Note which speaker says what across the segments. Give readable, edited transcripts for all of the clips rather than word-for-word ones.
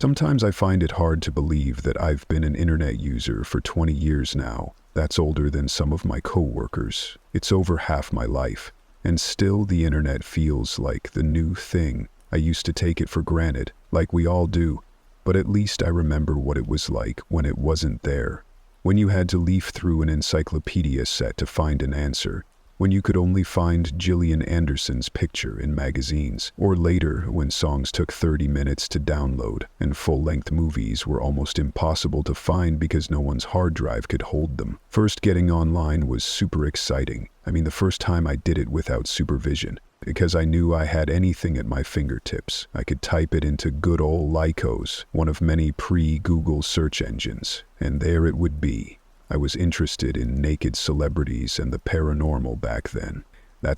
Speaker 1: Sometimes I find it hard to believe that I've been an internet user for 20 years now. That's older than some of my coworkers. It's over half my life. And still the internet feels like the new thing. I used to take it for granted, like we all do. But at least I remember what it was like when it wasn't there. When you had to leaf through an encyclopedia set to find an answer. When you could only find Gillian Anderson's picture in magazines, or later when songs took 30 minutes to download and full-length movies were almost impossible to find because no one's hard drive could hold them. First getting online was super exciting. I mean, the first time I did it without supervision, because I knew I had anything at my fingertips. I could type it into good old Lycos, one of many pre-Google search engines, and there it would be. I was interested in naked celebrities and the paranormal back then.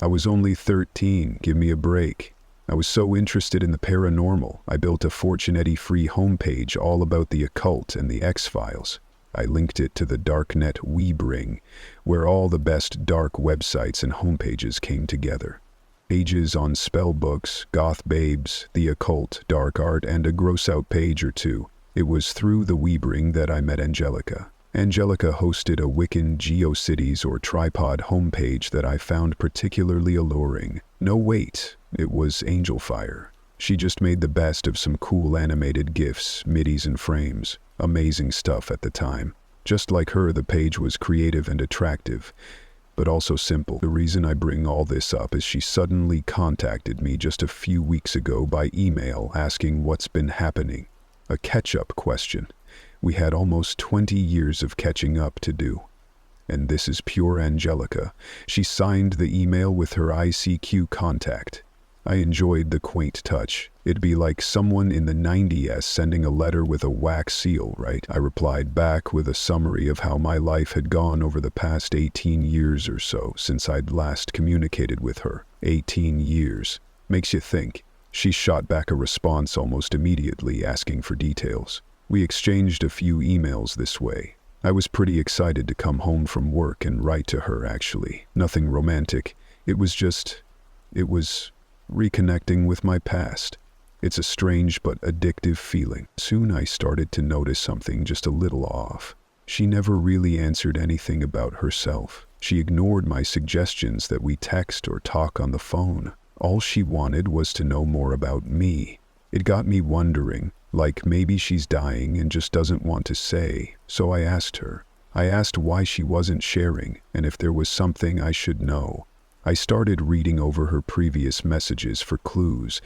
Speaker 1: I was only 13, give me a break. I was so interested in the paranormal, I built a Fortunetti-free homepage all about the occult and the X-Files. I linked it to the darknet Webring, where all the best dark websites and homepages came together. Pages on spellbooks, goth babes, the occult, dark art, and a gross-out page or two. It was through the Webring that I met Angelica. Angelica hosted a Wiccan GeoCities or tripod homepage that I found particularly alluring. No wait, it was Angel Fire. She just made the best of some cool animated GIFs, midis and frames. Amazing stuff at the time. Just like her, the page was creative and attractive, but also simple. The reason I bring all this up is she suddenly contacted me just a few weeks ago by email asking what's been happening. A catch-up question. We had almost 20 years of catching up to do. And this is pure Angelica. She signed the email with her ICQ contact. I enjoyed the quaint touch. It'd be like someone in the 90s sending a letter with a wax seal, right? I replied back with a summary of how my life had gone over the past 18 years or so since I'd last communicated with her. 18 years. Makes you think. She shot back a response almost immediately asking for details. We exchanged a few emails this way. I was pretty excited to come home from work and write to her, actually. Nothing romantic. It was reconnecting with my past. It's a strange but addictive feeling. Soon I started to notice something just a little off. She never really answered anything about herself. She ignored my suggestions that we text or talk on the phone. All she wanted was to know more about me. It got me wondering, like maybe she's dying and just doesn't want to say. So I asked her. I asked why she wasn't sharing and if there was something I should know. I started reading over her previous messages for clues,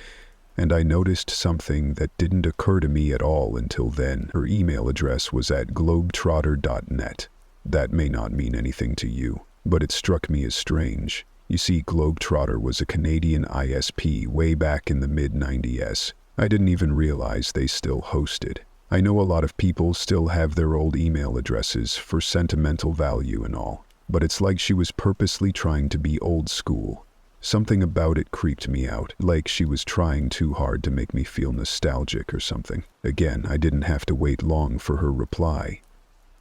Speaker 1: and I noticed something that didn't occur to me at all until then. Her email address was at globetrotter.net. That may not mean anything to you, but it struck me as strange. You see, Globetrotter was a Canadian ISP way back in the mid-90s. I didn't even realize they still hosted. I know a lot of people still have their old email addresses for sentimental value and all, but it's like she was purposely trying to be old school. Something about it creeped me out, like she was trying too hard to make me feel nostalgic or something. Again, I didn't have to wait long for her reply.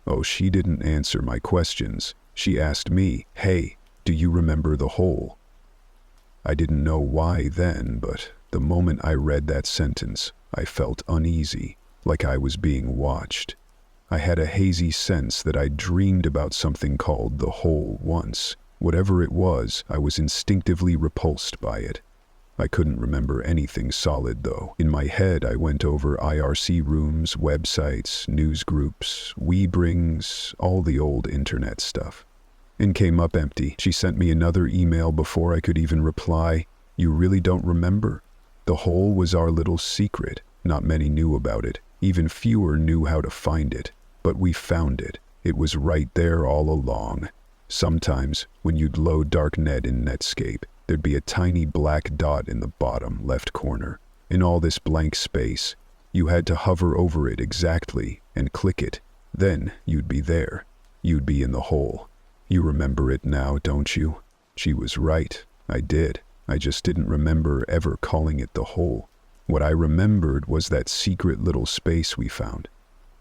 Speaker 1: Oh, she didn't answer my questions. She asked me, "Hey, do you remember the hole?" I didn't know why then, but the moment I read that sentence, I felt uneasy, like I was being watched. I had a hazy sense that I'd dreamed about something called the hole once. Whatever it was, I was instinctively repulsed by it. I couldn't remember anything solid, though. In my head, I went over IRC rooms, websites, news groups, Webrings, all the old internet stuff. And came up empty. She sent me another email before I could even reply. "You really don't remember? The hole was our little secret. Not many knew about it. Even fewer knew how to find it. But we found it. It was right there all along. Sometimes, when you'd load darknet in Netscape, there'd be a tiny black dot in the bottom left corner. In all this blank space, you had to hover over it exactly and click it. Then you'd be there. You'd be in the hole. You remember it now, don't you?" She was right. I did. I just didn't remember ever calling it the hole. What I remembered was that secret little space we found.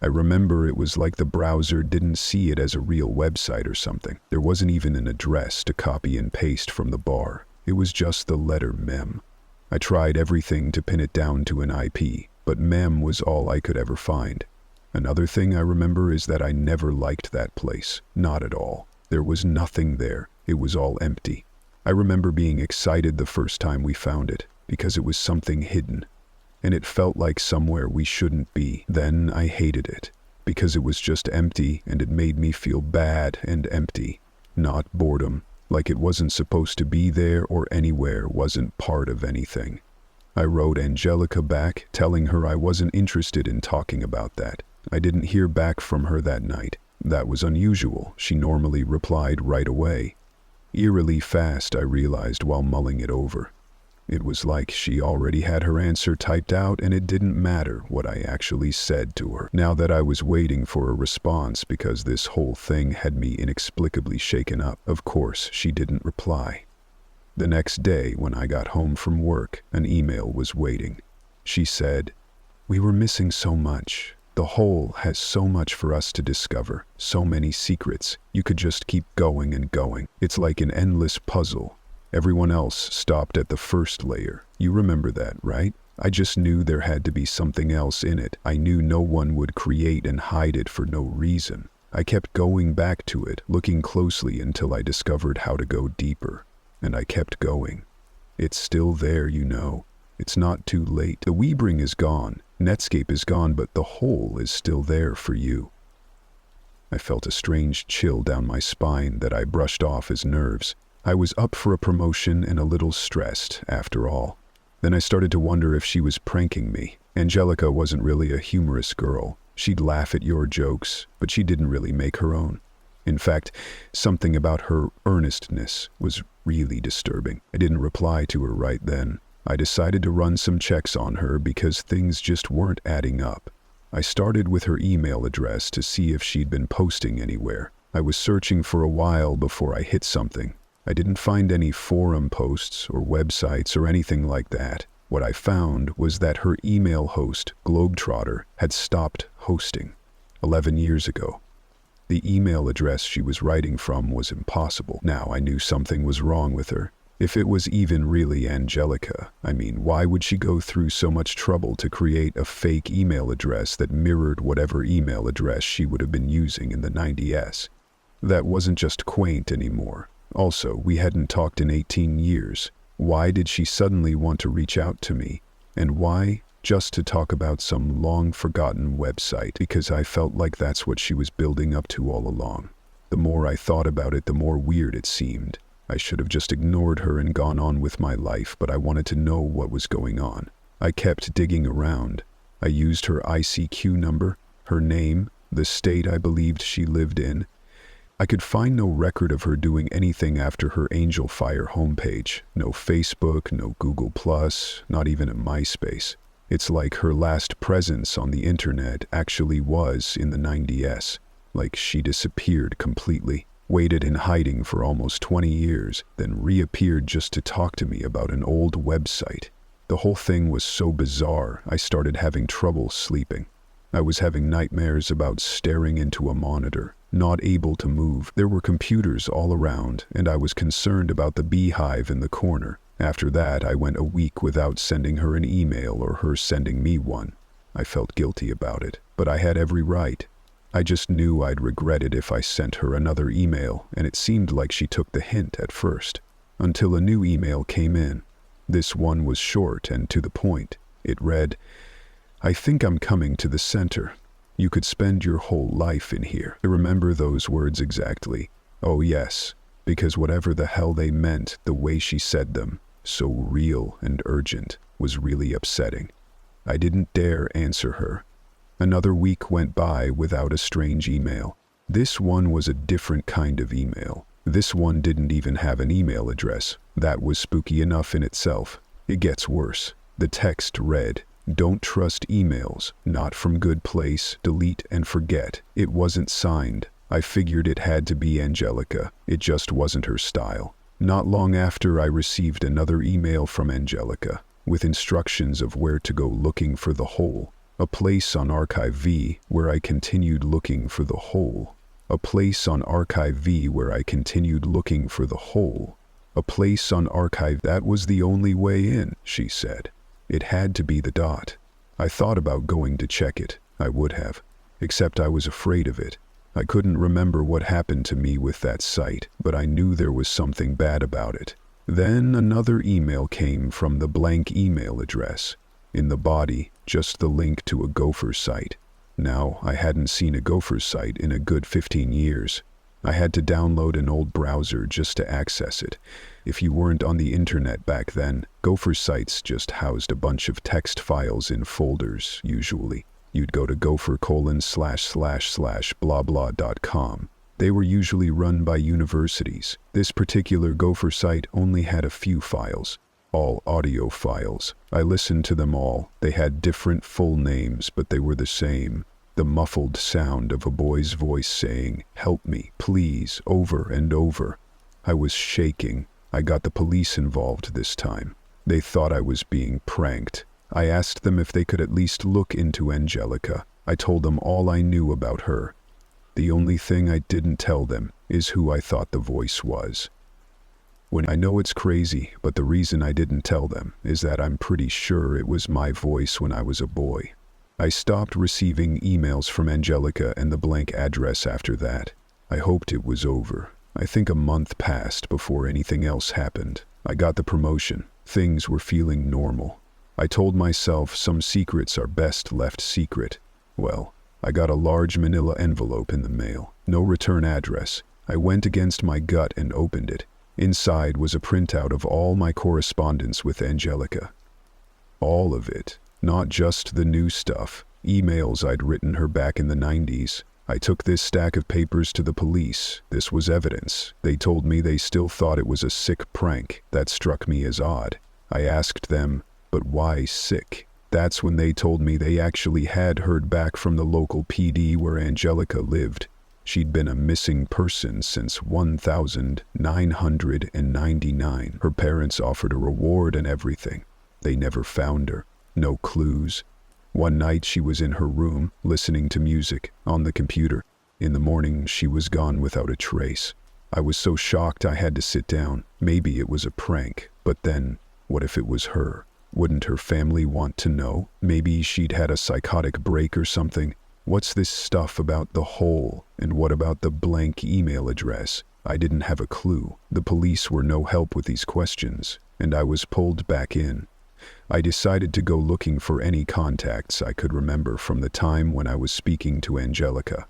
Speaker 1: I remember it was like the browser didn't see it as a real website or something. There wasn't even an address to copy and paste from the bar. It was just the letter mem. I tried everything to pin it down to an IP. but mem was all I could ever find. Another thing I remember is that I never liked that place. Not at all. There was nothing there. It was all empty. I remember being excited the first time we found it, because it was something hidden, and it felt like somewhere we shouldn't be. Then I hated it, because it was just empty and it made me feel bad and empty. Not boredom, like it wasn't supposed to be there or anywhere, wasn't part of anything. I wrote Angelica back, telling her I wasn't interested in talking about that. I didn't hear back from her that night. That was unusual. She normally replied right away. Eerily fast, I realized while mulling it over. It was like she already had her answer typed out and it didn't matter what I actually said to her. Now that I was waiting for a response because this whole thing had me inexplicably shaken up, of course she didn't reply. The next day, when I got home from work, an email was waiting. She said, "We were missing so much. The hole has so much for us to discover, so many secrets. You could just keep going and going. It's like an endless puzzle. Everyone else stopped at the first layer. You remember that, right? I just knew there had to be something else in it. I knew no one would create and hide it for no reason. I kept going back to it, looking closely until I discovered how to go deeper. And I kept going. It's still there, you know. It's not too late. The Weebring is gone. Netscape is gone, but the hole is still there for you." I felt a strange chill down my spine that I brushed off as nerves. I was up for a promotion and a little stressed, after all. Then I started to wonder if she was pranking me. Angelica wasn't really a humorous girl. She'd laugh at your jokes, but she didn't really make her own. In fact, something about her earnestness was really disturbing. I didn't reply to her right then. I decided to run some checks on her because things just weren't adding up. I started with her email address to see if she'd been posting anywhere. I was searching for a while before I hit something. I didn't find any forum posts or websites or anything like that. What I found was that her email host, Globetrotter, had stopped hosting 11 years ago. The email address she was writing from was impossible. Now I knew something was wrong with her. If it was even really Angelica, I mean, why would she go through so much trouble to create a fake email address that mirrored whatever email address she would have been using in the 90s? That wasn't just quaint anymore. Also, we hadn't talked in 18 years. Why did she suddenly want to reach out to me? And why just to talk about some long-forgotten website? Because I felt like that's what she was building up to all along. The more I thought about it, the more weird it seemed. I should have just ignored her and gone on with my life, but I wanted to know what was going on. I kept digging around. I used her ICQ number, her name, the state I believed she lived in. I could find no record of her doing anything after her Angel Fire homepage. No Facebook, no Google+, not even a MySpace. It's like her last presence on the internet actually was in the 90s. Like she disappeared completely. Waited in hiding for almost 20 years, then reappeared just to talk to me about an old website. The whole thing was so bizarre, I started having trouble sleeping. I was having nightmares about staring into a monitor, not able to move. There were computers all around, and I was concerned about the beehive in the corner. After that, I went a week without sending her an email or her sending me one. I felt guilty about it, but I had every right. I just knew I'd regret it if I sent her another email, and it seemed like she took the hint at first, until a new email came in. This one was short and to the point. It read, "I think I'm coming to the center. You could spend your whole life in here." I remember those words exactly. Oh yes, because whatever the hell they meant, the way she said them, so real and urgent, was really upsetting. I didn't dare answer her. Another week went by without a strange email. This one was a different kind of email. This one didn't even have an email address. That was spooky enough in itself. It gets worse. The text read, "Don't trust emails, not from good place, delete and forget." It wasn't signed. I figured it had to be Angelica. It just wasn't her style. Not long after, I received another email from Angelica, with instructions of where to go looking for the hole. A place on Archive V where I continued looking for the hole. A place on Archive V where I continued looking for the hole. A place on Archive. That was the only way in, she said. It had to be the dot. I thought about going to check it. I would have. Except I was afraid of it. I couldn't remember what happened to me with that site, but I knew there was something bad about it. Then another email came from the blank email address. In the body, just the link to a gopher site. Now, I hadn't seen a gopher site in a good 15 years. I had to download an old browser just to access it. If you weren't on the internet back then, gopher sites just housed a bunch of text files in folders, usually. You'd go to gopher://blah-blah.com. They were usually run by universities. This particular gopher site only had a few files. All audio files. I listened to them all. They had different full names, but they were the same. The muffled sound of a boy's voice saying, "Help me, please," over and over. I was shaking. I got the police involved this time. They thought I was being pranked. I asked them if they could at least look into Angelica. I told them all I knew about her. The only thing I didn't tell them is who I thought the voice was. I know it's crazy, but the reason I didn't tell them is that I'm pretty sure it was my voice when I was a boy. I stopped receiving emails from Angelica and the blank address after that. I hoped it was over. I think a month passed before anything else happened. I got the promotion. Things were feeling normal. I told myself some secrets are best left secret. Well, I got a large manila envelope in the mail. No return address. I went against my gut and opened it. Inside was a printout of all my correspondence with Angelica. All of it. Not just the new stuff. Emails I'd written her back in the 90s. I took this stack of papers to the police. This was evidence. They told me they still thought it was a sick prank. That struck me as odd. I asked them, but why sick? That's when they told me they actually had heard back from the local PD where Angelica lived. She'd been a missing person since 1999. Her parents offered a reward and everything. They never found her. No clues. One night she was in her room, listening to music, on the computer. In the morning, she was gone without a trace. I was so shocked I had to sit down. Maybe it was a prank, but then, what if it was her? Wouldn't her family want to know? Maybe she'd had a psychotic break or something. What's this stuff about the hole? And what about the blank email address? I didn't have a clue. The police were no help with these questions, and I was pulled back in. I decided to go looking for any contacts I could remember from the time when I was speaking to Angelica.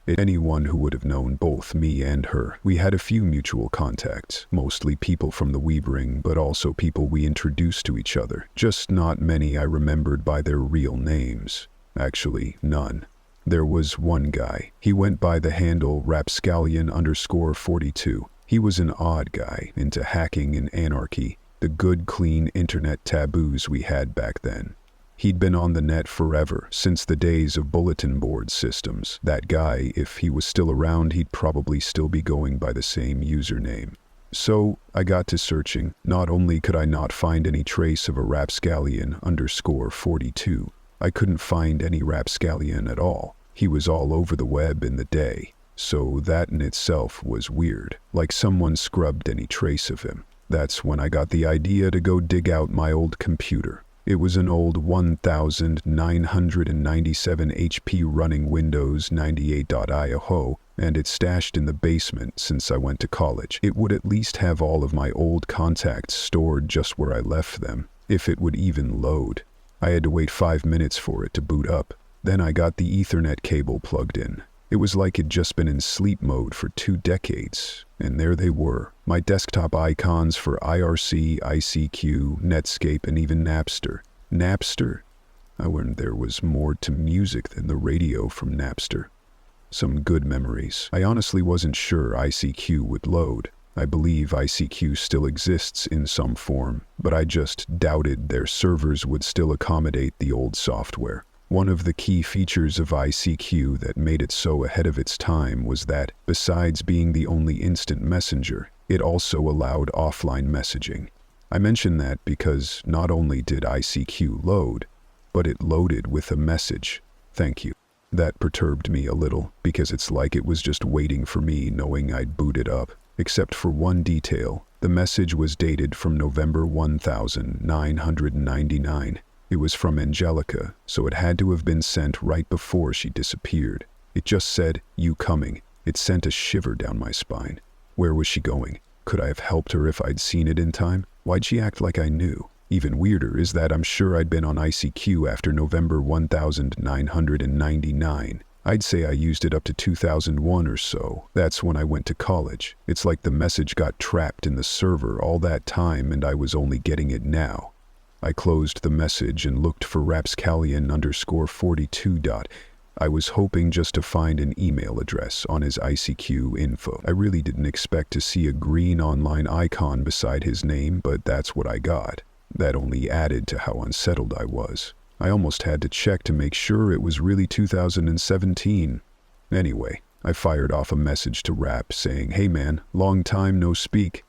Speaker 1: Anyone who would have known both me and her. We had a few mutual contacts, mostly people from the Weavering, but also people we introduced to each other. Just not many I remembered by their real names. Actually, none. There was one guy. He went by the handle rapscallion_42. He was an odd guy, into hacking and anarchy, the good, clean internet taboos we had back then. He'd been on the net forever, since the days of bulletin board systems. That guy, if he was still around, he'd probably still be going by the same username. So, I got to searching. Not only could I not find any trace of a rapscallion_42, I couldn't find any rapscallion at all. He was all over the web in the day. So that in itself was weird, like someone scrubbed any trace of him. That's when I got the idea to go dig out my old computer. It was an old 1997 HP running Windows 98.io, and it's stashed in the basement since I went to college. It would at least have all of my old contacts stored just where I left them, if it would even load. I had to wait 5 minutes for it to boot up. Then I got the Ethernet cable plugged in. It was like it'd just been in sleep mode for 2 decades. And there they were, my desktop icons for IRC, ICQ, Netscape, and even Napster. Napster? I learned there was more to music than the radio from Napster. Some good memories. I honestly wasn't sure ICQ would load. I believe ICQ still exists in some form, but I just doubted their servers would still accommodate the old software. One of the key features of ICQ that made it so ahead of its time was that, besides being the only instant messenger, it also allowed offline messaging. I mention that because not only did ICQ load, but it loaded with a message. Thank you. That perturbed me a little, because it's like it was just waiting for me knowing I'd boot it up. Except for one detail, the message was dated from November 1999. It was from Angelica, so it had to have been sent right before she disappeared. It just said, "You coming." It sent a shiver down my spine. Where was she going? Could I have helped her if I'd seen it in time? Why'd she act like I knew? Even weirder is that I'm sure I'd been on ICQ after November 1999. I'd say I used it up to 2001 or so. That's when I went to college. It's like the message got trapped in the server all that time and I was only getting it now. I closed the message and looked for rapscallion_42. I was hoping just to find an email address on his ICQ info. I really didn't expect to see a green online icon beside his name, but that's what I got. That only added to how unsettled I was. I almost had to check to make sure it was really 2017. Anyway, I fired off a message to Rap saying, "Hey man, long time no speak."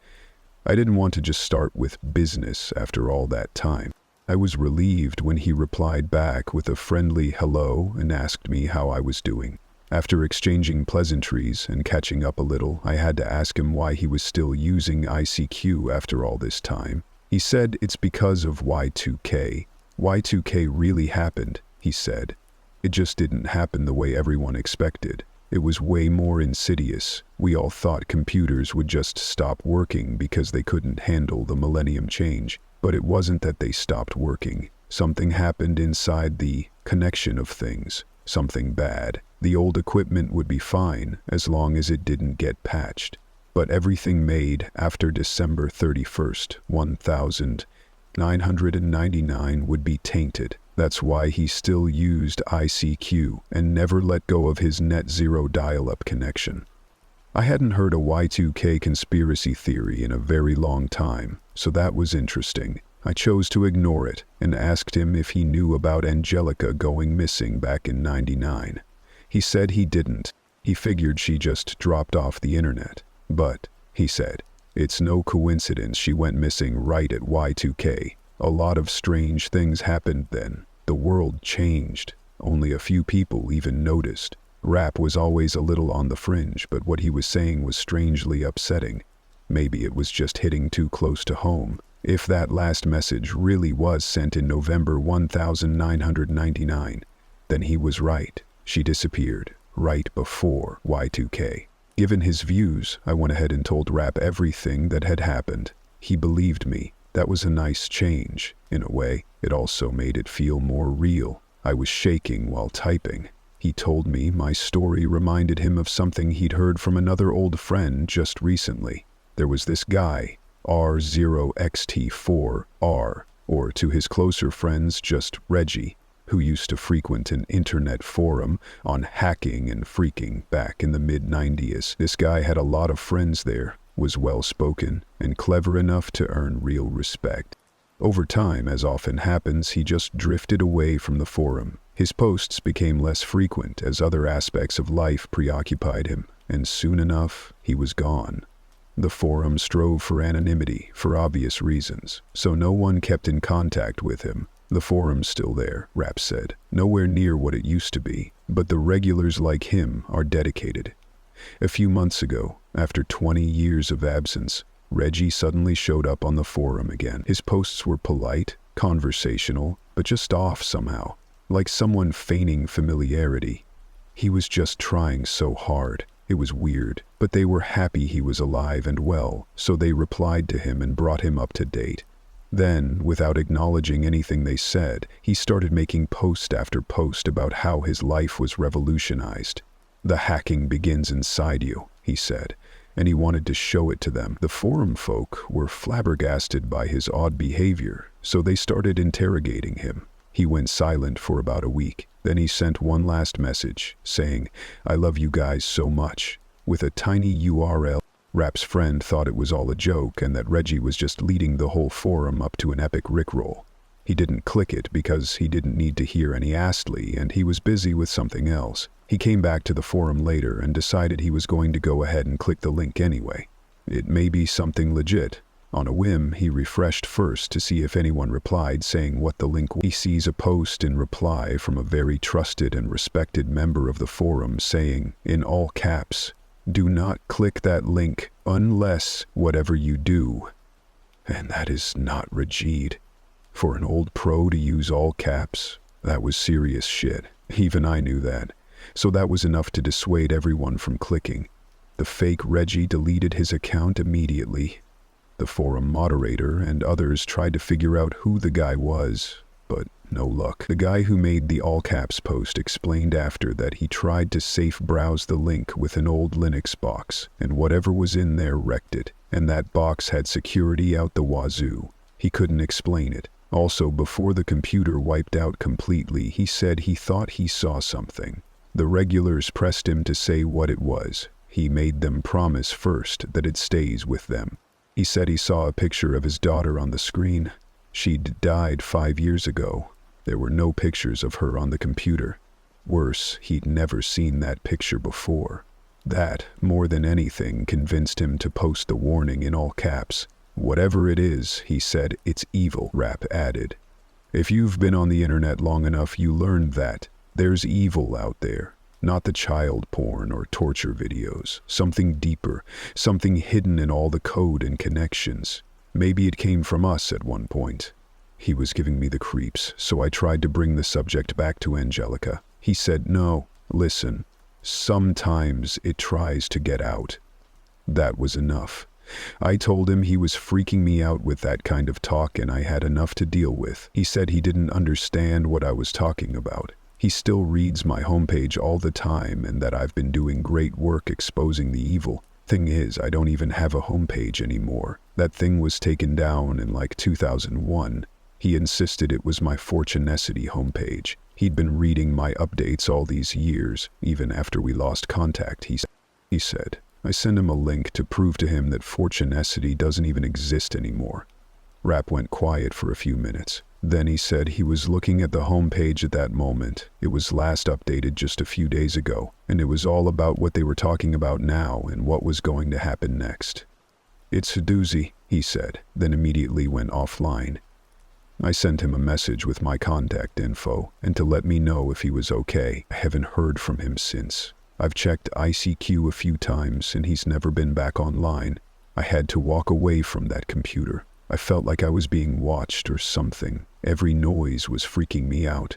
Speaker 1: I didn't want to just start with business after all that time. I was relieved when he replied back with a friendly hello and asked me how I was doing. After exchanging pleasantries and catching up a little, I had to ask him why he was still using ICQ after all this time. He said it's because of Y2K. Y2K really happened, he said. It just didn't happen the way everyone expected. It was way more insidious. We all thought computers would just stop working because they couldn't handle the millennium change. But it wasn't that they stopped working. Something happened inside the connection of things. Something bad. The old equipment would be fine as long as it didn't get patched. But everything made after December 31st, 1999 would be tainted. That's why he still used ICQ and never let go of his net zero dial-up connection. I hadn't heard a Y2K conspiracy theory in a very long time, so that was interesting. I chose to ignore it and asked him if he knew about Angelica going missing back in '99. He said he didn't. He figured she just dropped off the internet. But, he said, it's no coincidence she went missing right at Y2K. A lot of strange things happened then. The world changed. Only a few people even noticed. Rap was always a little on the fringe, but what he was saying was strangely upsetting. Maybe it was just hitting too close to home. If that last message really was sent in November 1999, then he was right. She disappeared right before Y2K. Given his views, I went ahead and told Rap everything that had happened. He believed me. That was a nice change. In a way, it also made it feel more real. I was shaking while typing. He told me my story reminded him of something he'd heard from another old friend just recently. There was this guy, R0XT4R, or to his closer friends just Reggie, who used to frequent an internet forum on hacking and freaking back in the mid-90s. This guy had a lot of friends there, was well-spoken, and clever enough to earn real respect. Over time, as often happens, he just drifted away from the forum. His posts became less frequent as other aspects of life preoccupied him, and soon enough, he was gone. The forum strove for anonymity for obvious reasons, so no one kept in contact with him. The forum's still there, Rap said. Nowhere near what it used to be, but the regulars like him are dedicated. A few months ago, after 20 years of absence, Reggie suddenly showed up on the forum again. His posts were polite, conversational, but just off somehow, like someone feigning familiarity. He was just trying so hard. It was weird, but they were happy he was alive and well, so they replied to him and brought him up to date. Then, without acknowledging anything they said, he started making post after post about how his life was revolutionized. The hacking begins inside you, he said, and he wanted to show it to them. The forum folk were flabbergasted by his odd behavior, so they started interrogating him. He went silent for about a week. Then he sent one last message, saying, "I love you guys so much," with a tiny URL. Rap's friend thought it was all a joke and that Reggie was just leading the whole forum up to an epic rickroll. He didn't click it because he didn't need to hear any Astley and he was busy with something else. He came back to the forum later and decided he was going to go ahead and click the link anyway. It may be something legit. On a whim, he refreshed first to see if anyone replied saying what the link was. He sees a post in reply from a very trusted and respected member of the forum saying, in all caps, "Do not click that link unless whatever you do." And that is not Rajid. For an old pro to use all caps, that was serious shit. Even I knew that. So that was enough to dissuade everyone from clicking. The fake Reggie deleted his account immediately. The forum moderator and others tried to figure out who the guy was, but no luck. The guy who made the all-caps post explained after that he tried to safe browse the link with an old Linux box, and whatever was in there wrecked it, and that box had security out the wazoo. He couldn't explain it. Also, before the computer wiped out completely, he said he thought he saw something. The regulars pressed him to say what it was. He made them promise first that it stays with them. He said he saw a picture of his daughter on the screen. She'd died 5 years ago. There were no pictures of her on the computer. Worse, he'd never seen that picture before. That, more than anything, convinced him to post the warning in all caps. Whatever it is, he said, it's evil, Rap added. If you've been on the internet long enough, you learned that there's evil out there. Not the child porn or torture videos. Something deeper, something hidden in all the code and connections. Maybe it came from us at one point. He was giving me the creeps, so I tried to bring the subject back to Angelica. He said, no, listen, sometimes it tries to get out. That was enough. I told him he was freaking me out with that kind of talk and I had enough to deal with. He said he didn't understand what I was talking about. He still reads my homepage all the time and that I've been doing great work exposing the evil. Thing is, I don't even have a homepage anymore. That thing was taken down in like 2001. He insisted it was my Fortunacity homepage. He'd been reading my updates all these years, even after we lost contact, he said. I sent him a link to prove to him that Fortunacity doesn't even exist anymore. Rap went quiet for a few minutes. Then he said he was looking at the homepage at that moment. It was last updated just a few days ago, and it was all about what they were talking about now and what was going to happen next. It's a doozy, he said, then immediately went offline. I sent him a message with my contact info and to let me know if he was okay. I haven't heard from him since. I've checked ICQ a few times and he's never been back online. I had to walk away from that computer. I felt like I was being watched or something. Every noise was freaking me out.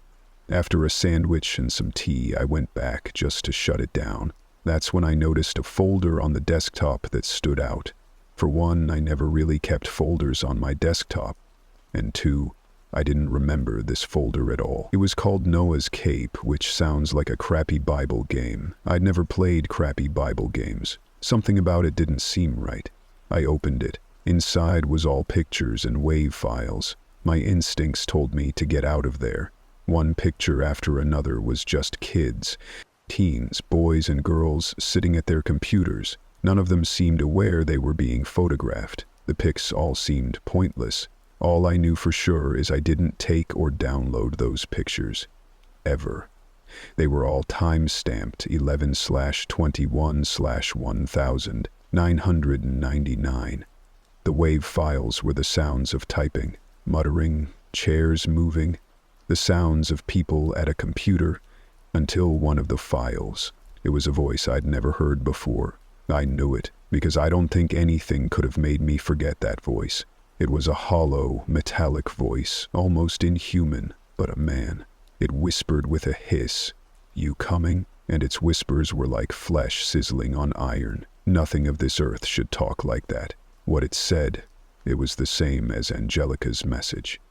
Speaker 1: After a sandwich and some tea, I went back just to shut it down. That's when I noticed a folder on the desktop that stood out. For one, I never really kept folders on my desktop. And two, I didn't remember this folder at all. It was called Noah's Cape, which sounds like a crappy Bible game. I'd never played crappy Bible games. Something about it didn't seem right. I opened it. Inside was all pictures and WAV files. My instincts told me to get out of there. One picture after another was just kids. Teens, boys and girls, sitting at their computers. None of them seemed aware they were being photographed. The pics all seemed pointless. All I knew for sure is I didn't take or download those pictures. Ever. They were all time-stamped 11/21/1999. The WAV files were the sounds of typing, muttering, chairs moving, the sounds of people at a computer, until one of the files. It was a voice I'd never heard before. I knew it, because I don't think anything could have made me forget that voice. It was a hollow, metallic voice, almost inhuman, but a man. It whispered with a hiss, "You coming?" And its whispers were like flesh sizzling on iron. Nothing of this earth should talk like that. What it said, it was the same as Angelica's message.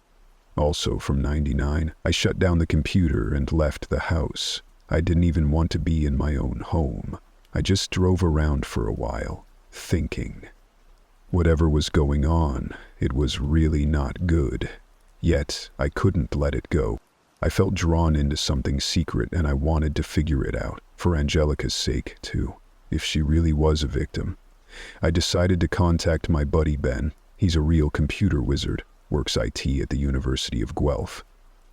Speaker 1: Also from 99, I shut down the computer and left the house. I didn't even want to be in my own home. I just drove around for a while, thinking. Whatever was going on, it was really not good. Yet, I couldn't let it go. I felt drawn into something secret and I wanted to figure it out, for Angelica's sake, too, if she really was a victim. I decided to contact my buddy Ben. He's a real computer wizard, works IT at the University of Guelph.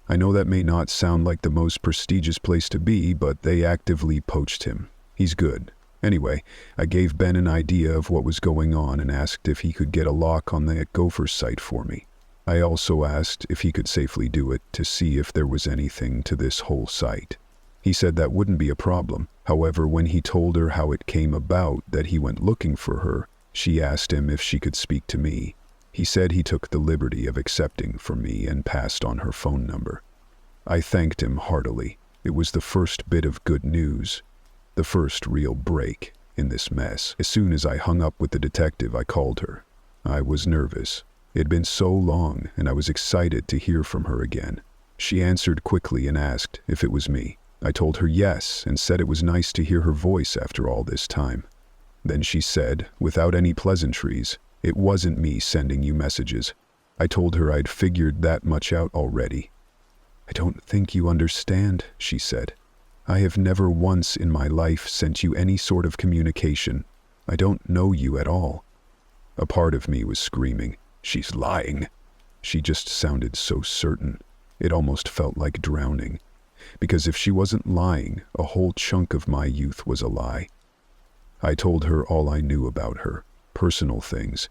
Speaker 1: I know that may not sound like the most prestigious place to be, but they actively poached him. He's good. Anyway, I gave Ben an idea of what was going on and asked if he could get a lock on the Gopher site for me. I also asked if he could safely do it to see if there was anything to this whole site. He said that wouldn't be a problem. However, when he told her how it came about that he went looking for her, she asked him if she could speak to me. He said he took the liberty of accepting from me and passed on her phone number. I thanked him heartily. It was the first bit of good news, the first real break in this mess. As soon as I hung up with the detective, I called her. I was nervous. It had been so long, and I was excited to hear from her again. She answered quickly and asked if it was me. I told her yes, and said it was nice to hear her voice after all this time. Then she said, without any pleasantries, "It wasn't me sending you messages." I told her I'd figured that much out already. "I don't think you understand," she said. "I have never once in my life sent you any sort of communication. I don't know you at all." A part of me was screaming, "She's lying." She just sounded so certain. It almost felt like drowning. Because if she wasn't lying, a whole chunk of my youth was a lie. I told her all I knew about her, personal things,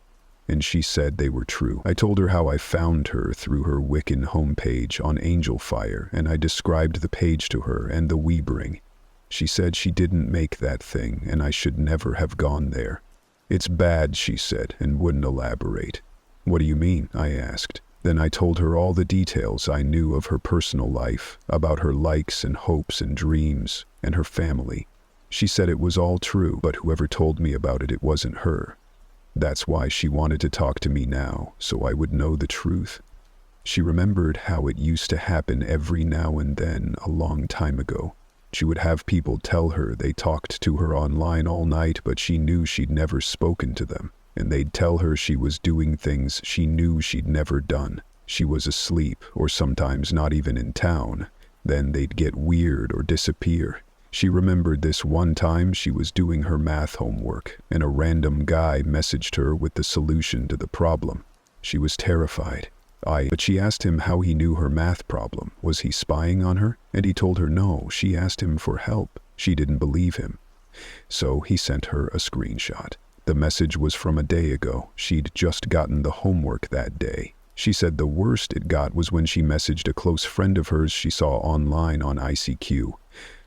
Speaker 1: and she said they were true. I told her how I found her through her Wiccan homepage on Angel Fire, and I described the page to her and the Weebring. She said she didn't make that thing, and I should never have gone there. "It's bad," she said, and wouldn't elaborate. "What do you mean?" I asked. Then I told her all the details I knew of her personal life, about her likes and hopes and dreams, and her family. She said it was all true, but whoever told me about it, it wasn't her. That's why she wanted to talk to me now, so I would know the truth. She remembered how it used to happen every now and then a long time ago. She would have people tell her they talked to her online all night, but she knew she'd never spoken to them. And they'd tell her she was doing things she knew she'd never done. She was asleep, or sometimes not even in town. Then they'd get weird or disappear. She remembered this one time she was doing her math homework, and a random guy messaged her with the solution to the problem. She was terrified. But she asked him how he knew her math problem. Was he spying on her? And he told her no, she asked him for help. She didn't believe him. So he sent her a screenshot. The message was from a day ago. She'd just gotten the homework that day. She said the worst it got was when she messaged a close friend of hers she saw online on ICQ.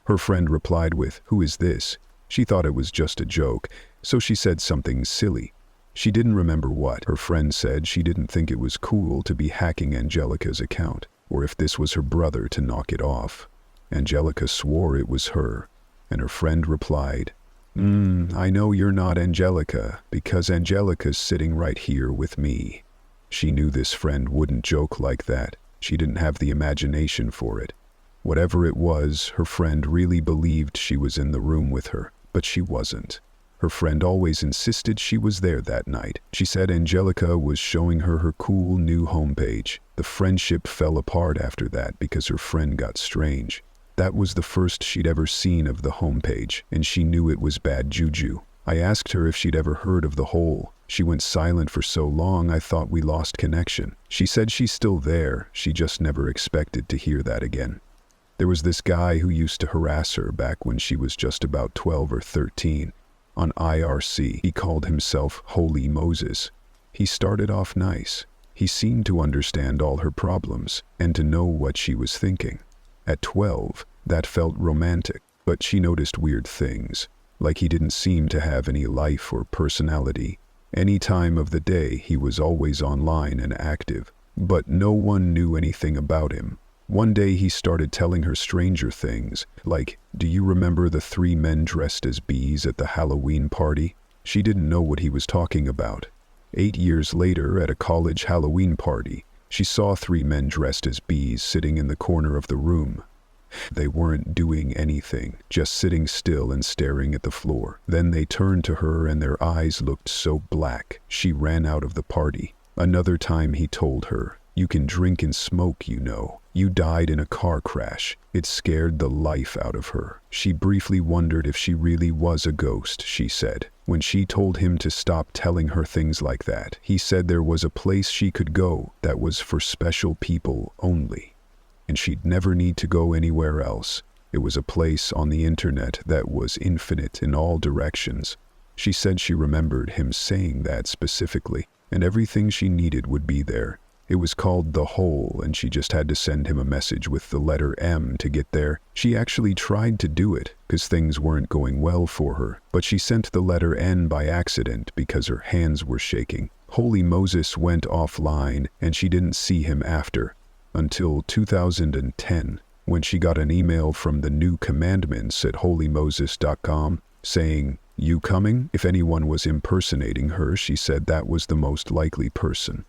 Speaker 1: Her friend replied with, "Who is this?" She thought it was just a joke, so she said something silly. She didn't remember what. Her friend said she didn't think it was cool to be hacking Angelica's account, or if this was her brother to knock it off. Angelica swore it was her, and her friend replied, I know you're not Angelica, because Angelica's sitting right here with me." She knew this friend wouldn't joke like that. She didn't have the imagination for it. Whatever it was, her friend really believed she was in the room with her, but she wasn't. Her friend always insisted she was there that night. She said Angelica was showing her her cool new homepage. The friendship fell apart after that because her friend got strange. That was the first she'd ever seen of the homepage, and she knew it was bad juju. I asked her if she'd ever heard of the hole. She went silent for so long I thought we lost connection. She said she's still there, she just never expected to hear that again. There was this guy who used to harass her back when she was just about 12 or 13. On IRC, he called himself Holy Moses. He started off nice. He seemed to understand all her problems, and to know what she was thinking. At 12, that felt romantic, but she noticed weird things, like he didn't seem to have any life or personality. Any time of the day, he was always online and active, but no one knew anything about him. One day he started telling her stranger things, like, "Do you remember the 3 men dressed as bees at the Halloween party?" She didn't know what he was talking about. 8 years later, at a college Halloween party, she saw 3 men dressed as bees sitting in the corner of the room. They weren't doing anything, just sitting still and staring at the floor. Then they turned to her and their eyes looked so black, she ran out of the party. Another time he told her, "You can drink and smoke, you know. You died in a car crash." It scared the life out of her. She briefly wondered if she really was a ghost, she said. When she told him to stop telling her things like that, he said there was a place she could go that was for special people only, and she'd never need to go anywhere else. It was a place on the internet that was infinite in all directions. She said she remembered him saying that specifically, and everything she needed would be there. It was called The Hole, and she just had to send him a message with the letter M to get there. She actually tried to do it, because things weren't going well for her, but she sent the letter N by accident because her hands were shaking. Holy Moses went offline and she didn't see him after, until 2010, when she got an email from the new commandments at holymoses.com saying, "You coming?" If anyone was impersonating her, she said that was the most likely person.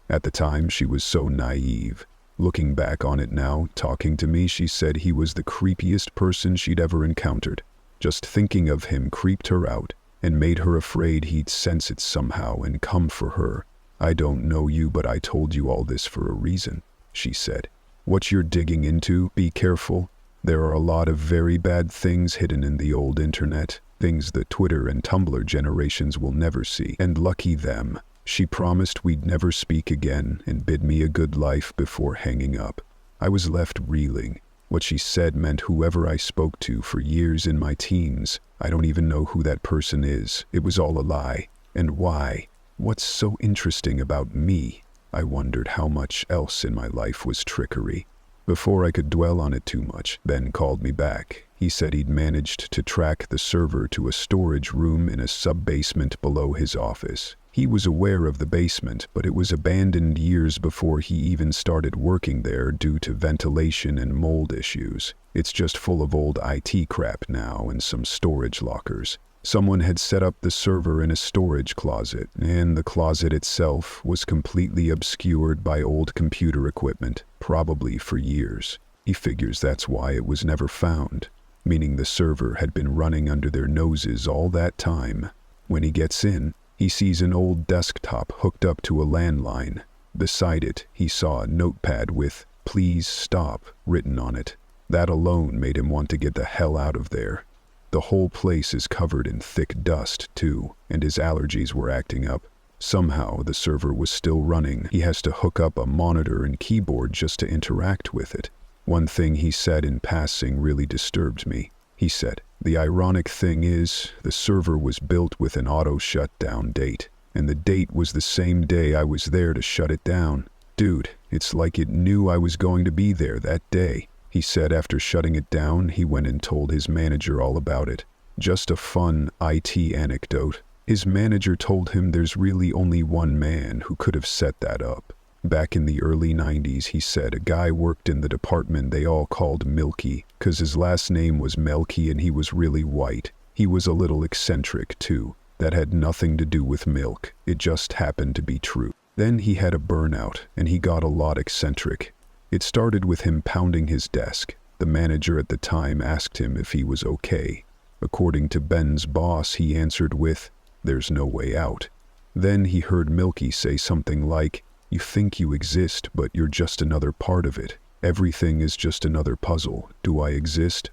Speaker 1: At the time, she was so naive. Looking back on it now, talking to me, she said he was the creepiest person she'd ever encountered. Just thinking of him creeped her out and made her afraid he'd sense it somehow and come for her. "I don't know you, but I told you all this for a reason," she said. "What you're digging into, be careful. There are a lot of very bad things hidden in the old internet, things the Twitter and Tumblr generations will never see, and lucky them." She promised we'd never speak again and bid me a good life before hanging up. I was left reeling. What she said meant whoever I spoke to for years in my teens, I don't even know who that person is. It was all a lie. And why? What's so interesting about me? I wondered how much else in my life was trickery. Before I could dwell on it too much, Ben called me back. He said he'd managed to track the server to a storage room in a sub-basement below his office. He was aware of the basement, but it was abandoned years before he even started working there due to ventilation and mold issues. It's just full of old IT crap now and some storage lockers. Someone had set up the server in a storage closet, and the closet itself was completely obscured by old computer equipment, probably for years. He figures that's why it was never found, meaning the server had been running under their noses all that time. When he gets in, he sees an old desktop hooked up to a landline. Beside it, he saw a notepad with "Please stop" written on it. That alone made him want to get the hell out of there. The whole place is covered in thick dust, too, and his allergies were acting up. Somehow, the server was still running. He has to hook up a monitor and keyboard just to interact with it. One thing he said in passing really disturbed me. He said, "The ironic thing is, the server was built with an auto-shutdown date, and the date was the same day I was there to shut it down. Dude, it's like it knew I was going to be there that day." He said after shutting it down, he went and told his manager all about it. Just a fun IT anecdote. His manager told him there's really only one man who could have set that up. Back in the early 90s, he said a guy worked in the department they all called Milky, 'cause his last name was Melky and he was really white. He was a little eccentric, too. That had nothing to do with milk. It just happened to be true. Then he had a burnout, and he got a lot eccentric. It started with him pounding his desk. The manager at the time asked him if he was okay. According to Ben's boss, he answered with, "There's no way out." Then he heard Milky say something like, "You think you exist, but you're just another part of it. Everything is just another puzzle. Do I exist?"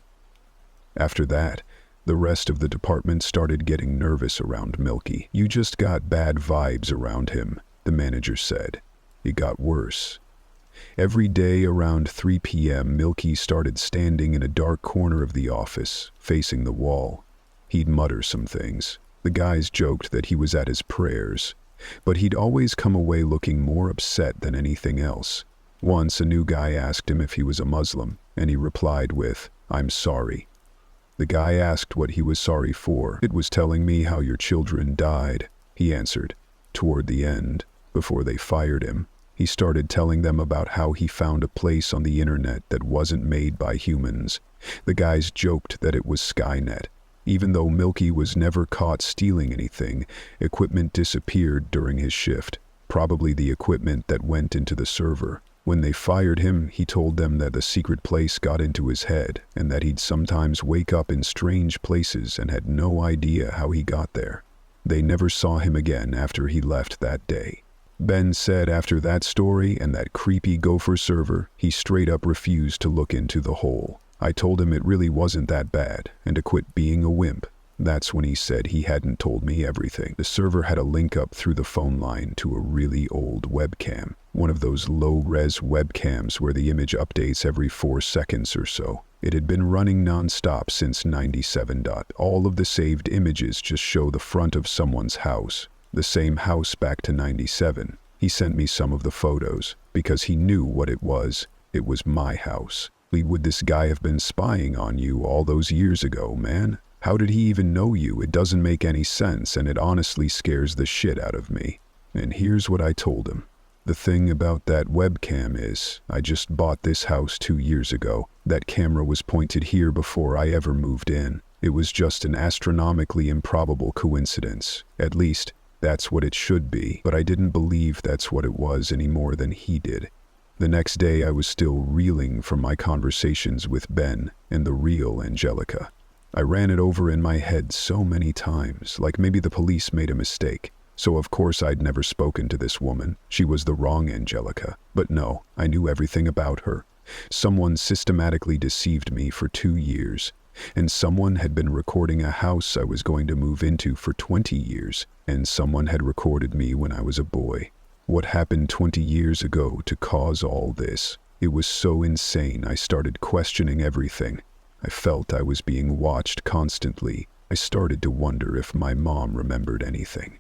Speaker 1: After that, the rest of the department started getting nervous around Milky. "You just got bad vibes around him," the manager said. It got worse. Every day around 3 p.m., Milky started standing in a dark corner of the office, facing the wall. He'd mutter some things. The guys joked that he was at his prayers, but he'd always come away looking more upset than anything else. Once a new guy asked him if he was a Muslim, and he replied with, "I'm sorry." The guy asked what he was sorry for. "It was telling me how your children died," he answered. Toward the end, before they fired him, he started telling them about how he found a place on the internet that wasn't made by humans. The guys joked that it was Skynet. Even though Milky was never caught stealing anything, equipment disappeared during his shift, probably the equipment that went into the server. When they fired him, he told them that the secret place got into his head and that he'd sometimes wake up in strange places and had no idea how he got there. They never saw him again after he left that day. Ben said after that story and that creepy gopher server, he straight up refused to look into the hole. I told him it really wasn't that bad and to quit being a wimp. That's when he said he hadn't told me everything. The server had a link up through the phone line to a really old webcam. One of those low-res webcams where the image updates every 4 seconds or so. It had been running non-stop since 97. All of the saved images just show the front of someone's house. The same house back to 97. He sent me some of the photos, because he knew what it was. It was my house. Would this guy have been spying on you all those years ago, man? How did he even know you? It doesn't make any sense, and it honestly scares the shit out of me. And here's what I told him. The thing about that webcam is, I just bought this house 2 years ago. That camera was pointed here before I ever moved in. It was just an astronomically improbable coincidence. At least, that's what it should be. But I didn't believe that's what it was any more than he did. The next day I was still reeling from my conversations with Ben and the real Angelica. I ran it over in my head so many times, like maybe the police made a mistake. So of course I'd never spoken to this woman. She was the wrong Angelica. But no, I knew everything about her. Someone systematically deceived me for 2 years. And someone had been recording a house I was going to move into for 20 years. And someone had recorded me when I was a boy. What happened 20 years ago to cause all this? It was so insane I started questioning everything. I felt I was being watched constantly. I started to wonder if my mom remembered anything.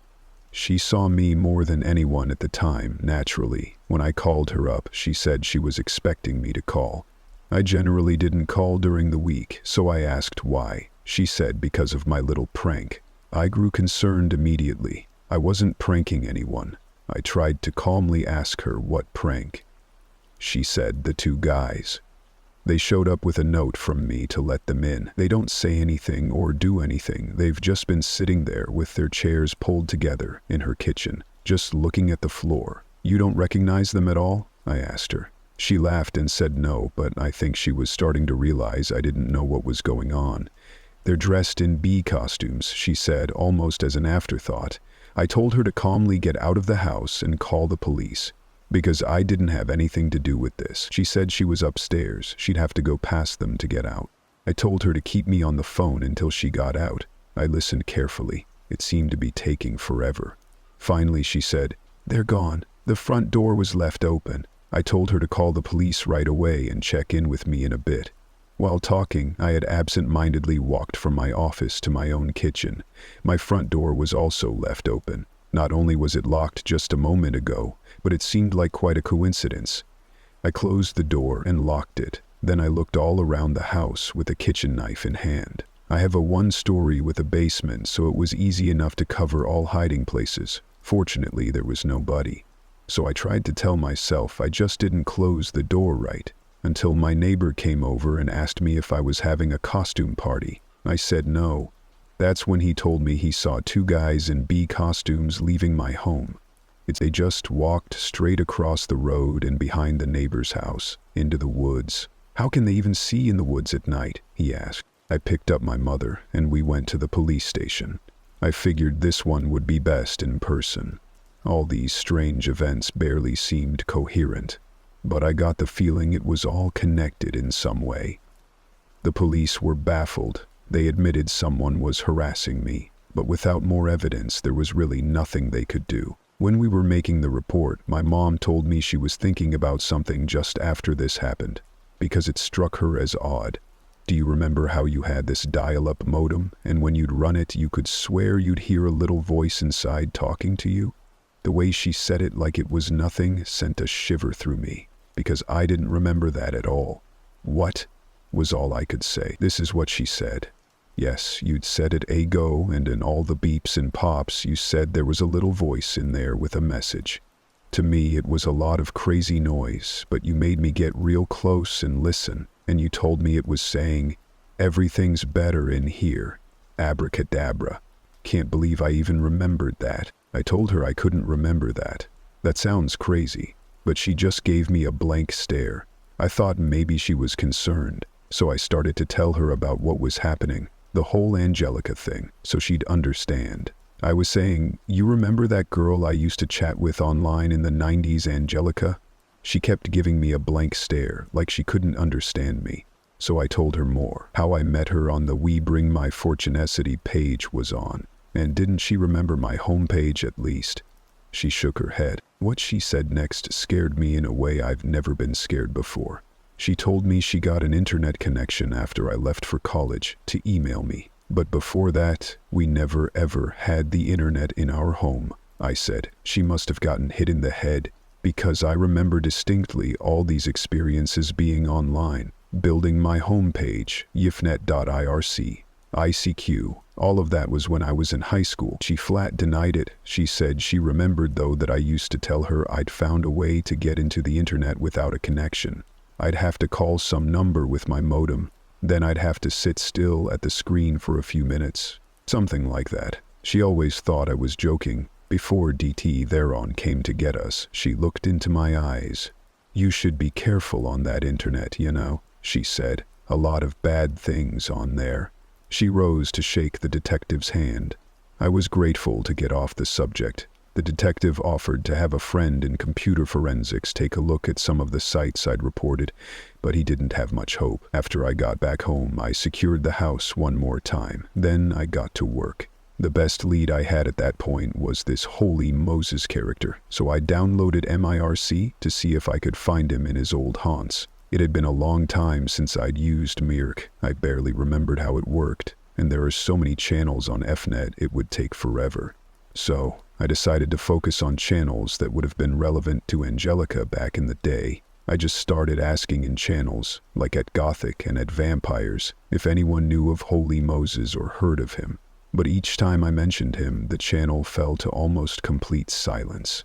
Speaker 1: She saw me more than anyone at the time, naturally. When I called her up, she said she was expecting me to call. I generally didn't call during the week, so I asked why. She said because of my little prank. I grew concerned immediately. I wasn't pranking anyone. I tried to calmly ask her what prank. She said the 2 guys. They showed up with a note from me to let them in. They don't say anything or do anything. They've just been sitting there with their chairs pulled together in her kitchen, just looking at the floor. You don't recognize them at all? I asked her. She laughed and said no, but I think she was starting to realize I didn't know what was going on. They're dressed in bee costumes, she said, almost as an afterthought. I told her to calmly get out of the house and call the police. Because I didn't have anything to do with this. She said she was upstairs. She'd have to go past them to get out. I told her to keep me on the phone until she got out. I listened carefully. It seemed to be taking forever. Finally, she said, "They're gone. The front door was left open." I told her to call the police right away and check in with me in a bit. While talking, I had absent-mindedly walked from my office to my own kitchen. My front door was also left open. Not only was it locked just a moment ago, but it seemed like quite a coincidence. I closed the door and locked it. Then I looked all around the house with a kitchen knife in hand. I have a 1-story with a basement, so it was easy enough to cover all hiding places. Fortunately, there was nobody. So I tried to tell myself I just didn't close the door right, until my neighbor came over and asked me if I was having a costume party. I said no. That's when he told me he saw 2 guys in bee costumes leaving my home. They just walked straight across the road and behind the neighbor's house, into the woods. How can they even see in the woods at night? He asked. I picked up my mother and we went to the police station. I figured this one would be best in person. All these strange events barely seemed coherent, but I got the feeling it was all connected in some way. The police were baffled. They admitted someone was harassing me, but without more evidence, there was really nothing they could do. When we were making the report, my mom told me she was thinking about something just after this happened, because it struck her as odd. Do you remember how you had this dial-up modem, and when you'd run it, you could swear you'd hear a little voice inside talking to you? The way she said it like it was nothing sent a shiver through me, because I didn't remember that at all. What? Was all I could say. This is what she said. Yes, you'd said it ago, and in all the beeps and pops, you said there was a little voice in there with a message. To me, it was a lot of crazy noise, but you made me get real close and listen, and you told me it was saying, "Everything's better in here. Abracadabra." Can't believe I even remembered that. I told her I couldn't remember that. That sounds crazy, but she just gave me a blank stare. I thought maybe she was concerned, so I started to tell her about what was happening. The whole Angelica thing, so she'd understand. I was saying, "You remember that girl I used to chat with online in the 90s, Angelica?" She kept giving me a blank stare, like she couldn't understand me. So I told her more. How I met her on the We Bring My Fortunacity page was on. And didn't she remember my homepage at least? She shook her head. What she said next scared me in a way I've never been scared before. She told me she got an internet connection after I left for college to email me. But before that, we never ever had the internet in our home. I said, she must have gotten hit in the head, because I remember distinctly all these experiences being online, building my homepage, yifnet.irc, ICQ, All of that was when I was in high school. She flat denied it. She said she remembered though that I used to tell her I'd found a way to get into the internet without a connection. I'd have to call some number with my modem. Then I'd have to sit still at the screen for a few minutes. Something like that. She always thought I was joking. Before DT Theron came to get us, she looked into my eyes. "You should be careful on that internet, you know," she said. "A lot of bad things on there." She rose to shake the detective's hand. I was grateful to get off the subject. The detective offered to have a friend in computer forensics take a look at some of the sites I'd reported, but he didn't have much hope. After I got back home, I secured the house one more time. Then I got to work. The best lead I had at that point was this Holy Moses character, so I downloaded MIRC to see if I could find him in his old haunts. It had been a long time since I'd used Mirk. I barely remembered how it worked, and there are so many channels on FNet it would take forever. So I decided to focus on channels that would have been relevant to Angelica back in the day. I just started asking in channels, like at Gothic and at Vampires, if anyone knew of Holy Moses or heard of him. But each time I mentioned him, the channel fell to almost complete silence.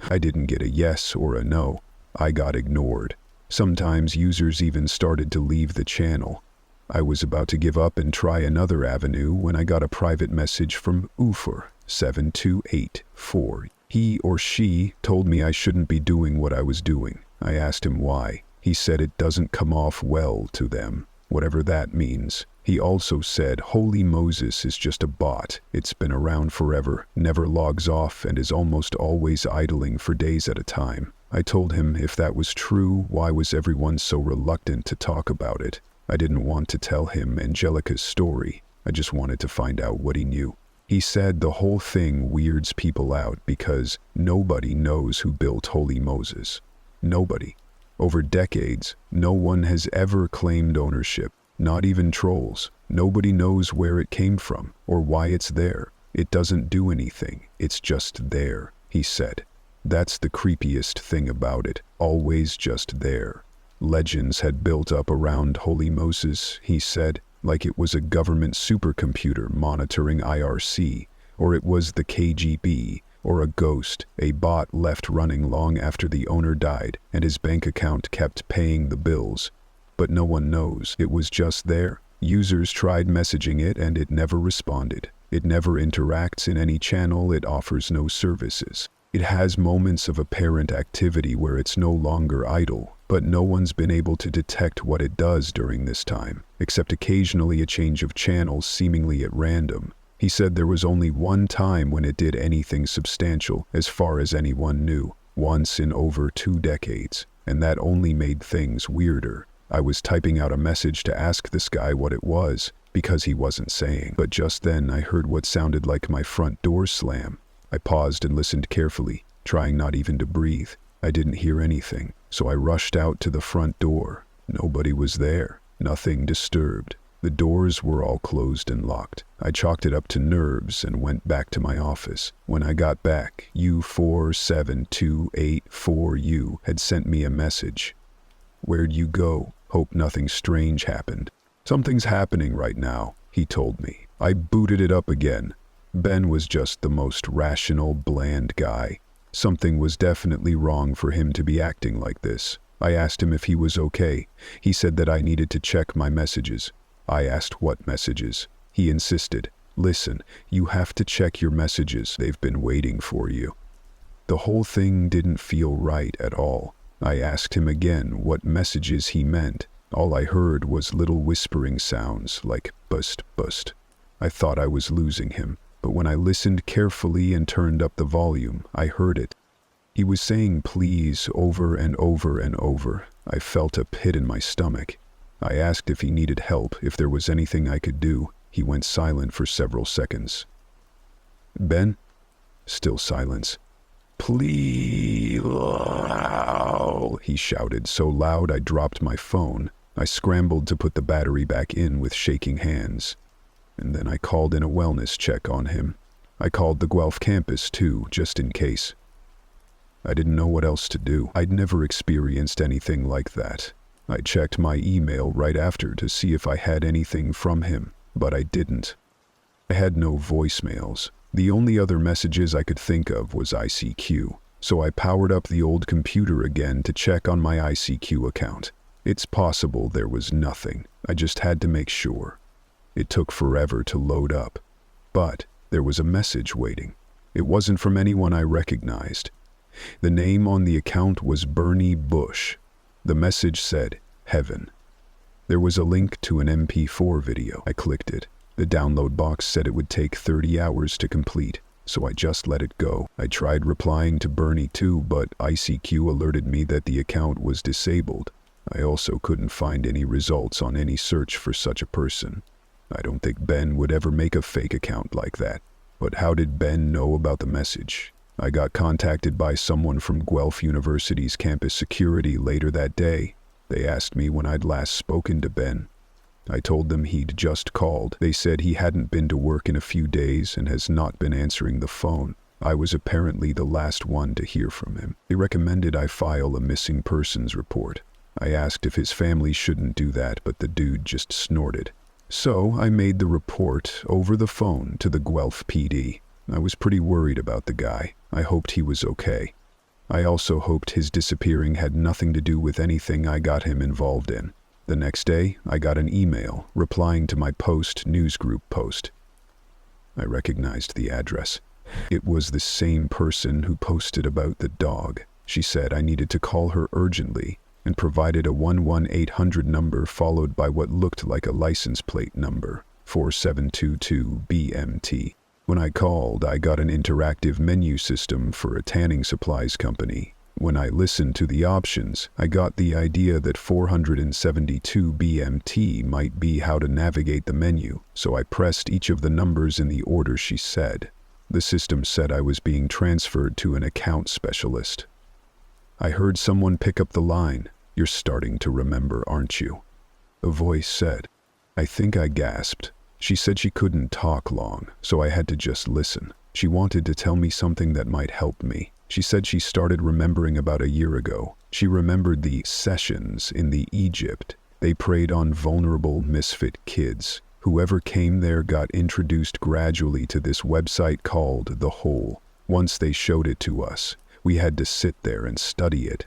Speaker 1: I didn't get a yes or a no. I got ignored. Sometimes users even started to leave the channel. I was about to give up and try another avenue when I got a private message from Ufer7284. He or she told me I shouldn't be doing what I was doing. I asked him why. He said it doesn't come off well to them, whatever that means. He also said Holy Moses is just a bot. It's been around forever, never logs off, and is almost always idling for days at a time. I told him if that was true, why was everyone so reluctant to talk about it? I didn't want to tell him Angelica's story. I just wanted to find out what he knew. He said the whole thing weirds people out because nobody knows who built Holy Moses. Nobody. Over decades, no one has ever claimed ownership. Not even trolls. Nobody knows where it came from or why it's there. It doesn't do anything. It's just there, he said. That's the creepiest thing about it. Always just there. Legends had built up around Holy Moses, he said, like it was a government supercomputer monitoring IRC, or it was the KGB, or a ghost, a bot left running long after the owner died and his bank account kept paying the bills. But no one knows. It was just there. Users tried messaging it and it never responded. It never interacts in any channel. It offers no services. It has moments of apparent activity where it's no longer idle, but no one's been able to detect what it does during this time, except occasionally a change of channels seemingly at random. He said there was only one time when it did anything substantial, as far as anyone knew, once in over 2 decades, and that only made things weirder. I was typing out a message to ask this guy what it was, because he wasn't saying. But just then I heard what sounded like my front door slam. I paused and listened carefully, trying not even to breathe. I didn't hear anything, so I rushed out to the front door. Nobody was there. Nothing disturbed. The doors were all closed and locked. I chalked it up to nerves and went back to my office. When I got back, U47284U had sent me a message. "Where'd you go? Hope nothing strange happened." "Something's happening right now," he told me. I booted it up again. Ben was just the most rational, bland guy. Something was definitely wrong for him to be acting like this. I asked him if he was okay. He said that I needed to check my messages. I asked what messages. He insisted, "Listen, you have to check your messages. They've been waiting for you." The whole thing didn't feel right at all. I asked him again what messages he meant. All I heard was little whispering sounds like bust, bust. I thought I was losing him, but when I listened carefully and turned up the volume, I heard it. He was saying please over and over and over. I felt a pit in my stomach. I asked if he needed help, if there was anything I could do. He went silent for several seconds. "Ben?" Still silence. "Please," he shouted so loud I dropped my phone. I scrambled to put the battery back in with shaking hands. And then I called in a wellness check on him. I called the Guelph campus too, just in case. I didn't know what else to do. I'd never experienced anything like that. I checked my email right after to see if I had anything from him, but I didn't. I had no voicemails. The only other messages I could think of was ICQ, so I powered up the old computer again to check on my ICQ account. It's possible there was nothing. I just had to make sure. It took forever to load up, but there was a message waiting. It wasn't from anyone I recognized. The name on the account was Bernie Bush. The message said, "Heaven." There was a link to an MP4 video. I clicked it. The download box said it would take 30 hours to complete, so I just let it go. I tried replying to Bernie too, but ICQ alerted me that the account was disabled. I also couldn't find any results on any search for such a person. I don't think Ben would ever make a fake account like that. But how did Ben know about the message? I got contacted by someone from Guelph University's campus security later that day. They asked me when I'd last spoken to Ben. I told them he'd just called. They said he hadn't been to work in a few days and has not been answering the phone. I was apparently the last one to hear from him. They recommended I file a missing persons report. I asked if his family shouldn't do that, but the dude just snorted. So I made the report over the phone to the Guelph PD. I was pretty worried about the guy. I hoped he was okay. I also hoped his disappearing had nothing to do with anything I got him involved in. The next day, I got an email replying to my Post newsgroup post. I recognized the address. It was the same person who posted about the dog. She said I needed to call her urgently and provided a 11800 number followed by what looked like a license plate number, 4722 BMT. When I called, I got an interactive menu system for a tanning supplies company. When I listened to the options, I got the idea that 472 BMT might be how to navigate the menu, so I pressed each of the numbers in the order she said. The system said I was being transferred to an account specialist. I heard someone pick up the line, "You're starting to remember, aren't you?" A voice said. I think I gasped. She said she couldn't talk long, so I had to just listen. She wanted to tell me something that might help me. She said she started remembering about a year ago. She remembered the sessions in the Egypt. They preyed on vulnerable, misfit kids. Whoever came there got introduced gradually to this website called The Hole. Once they showed it to us, we had to sit there and study it,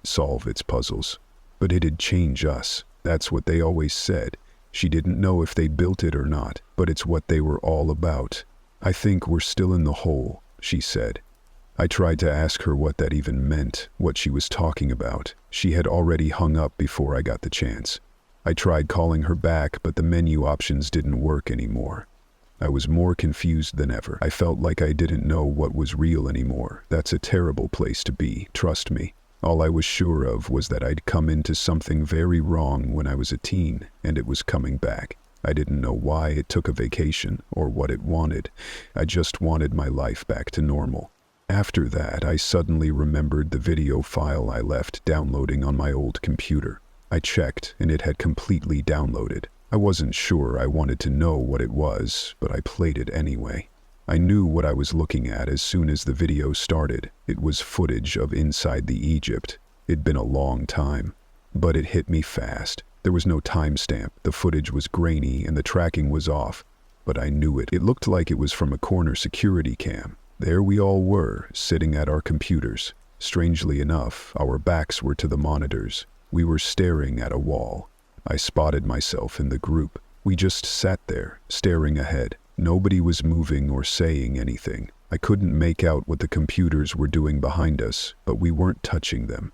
Speaker 1: solve its puzzles. But it'd change us. That's what they always said. She didn't know if they built it or not, but it's what they were all about. "I think we're still in the hole," she said. I tried to ask her what that even meant, what she was talking about. She had already hung up before I got the chance. I tried calling her back, but the menu options didn't work anymore. I was more confused than ever. I felt like I didn't know what was real anymore. That's a terrible place to be, trust me. All I was sure of was that I'd come into something very wrong when I was a teen, and it was coming back. I didn't know why it took a vacation, or what it wanted. I just wanted my life back to normal. After that, I suddenly remembered the video file I left downloading on my old computer. I checked, and it had completely downloaded. I wasn't sure I wanted to know what it was, but I played it anyway. I knew what I was looking at as soon as the video started. It was footage of inside the Egypt. It'd been a long time, but it hit me fast. There was no timestamp. The footage was grainy and the tracking was off, but I knew it. It looked like it was from a corner security cam. There we all were, sitting at our computers. Strangely enough, our backs were to the monitors. We were staring at a wall. I spotted myself in the group. We just sat there, staring ahead. Nobody was moving or saying anything. I couldn't make out what the computers were doing behind us, but we weren't touching them.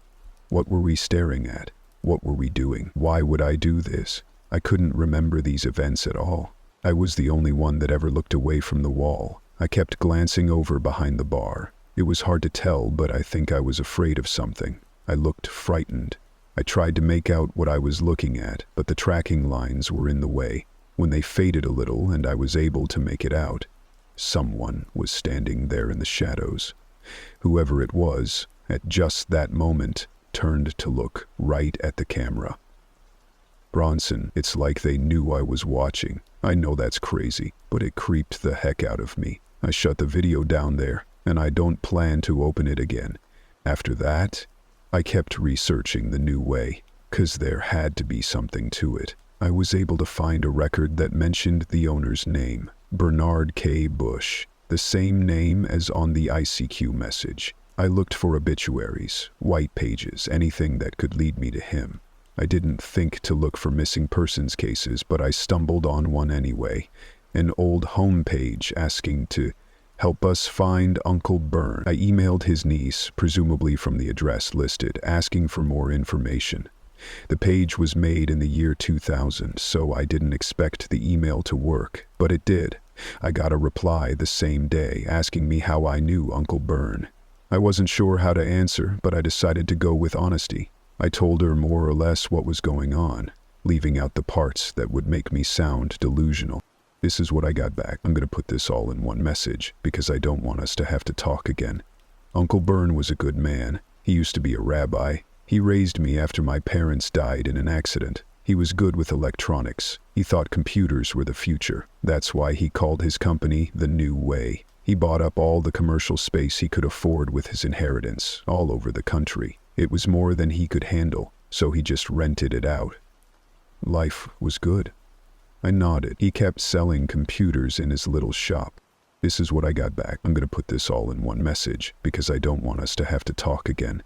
Speaker 1: What were we staring at? What were we doing? Why would I do this? I couldn't remember these events at all. I was the only one that ever looked away from the wall. I kept glancing over behind the bar. It was hard to tell, but I think I was afraid of something. I looked frightened. I tried to make out what I was looking at, but the tracking lines were in the way. When they faded a little and I was able to make it out, someone was standing there in the shadows. Whoever it was, at just that moment, turned to look right at the camera. Bronson, it's like they knew I was watching. I know that's crazy, but it creeped the heck out of me. I shut the video down there, and I don't plan to open it again. After that, I kept researching the new way, 'cause there had to be something to it. I was able to find a record that mentioned the owner's name, Bernard K. Bush, the same name as on the ICQ message. I looked for obituaries, white pages, anything that could lead me to him. I didn't think to look for missing persons cases, but I stumbled on one anyway. An old home page asking to help us find Uncle Bern. I emailed his niece, presumably from the address listed, asking for more information. The page was made in the year 2000, so I didn't expect the email to work, but it did. I got a reply the same day asking me how I knew Uncle Bern. I wasn't sure how to answer, but I decided to go with honesty. I told her more or less what was going on, leaving out the parts that would make me sound delusional. This is what I got back. I'm going to put this all in one message because I don't want us to have to talk again. Uncle Bern was a good man. He used to be a rabbi. He raised me after my parents died in an accident. He was good with electronics. He thought computers were the future. That's why he called his company The New Way. He bought up all the commercial space he could afford with his inheritance, all over the country. It was more than he could handle, so he just rented it out. Life was good. I nodded. He kept selling computers in his little shop. This is what I got back. I'm going to put this all in one message because I don't want us to have to talk again.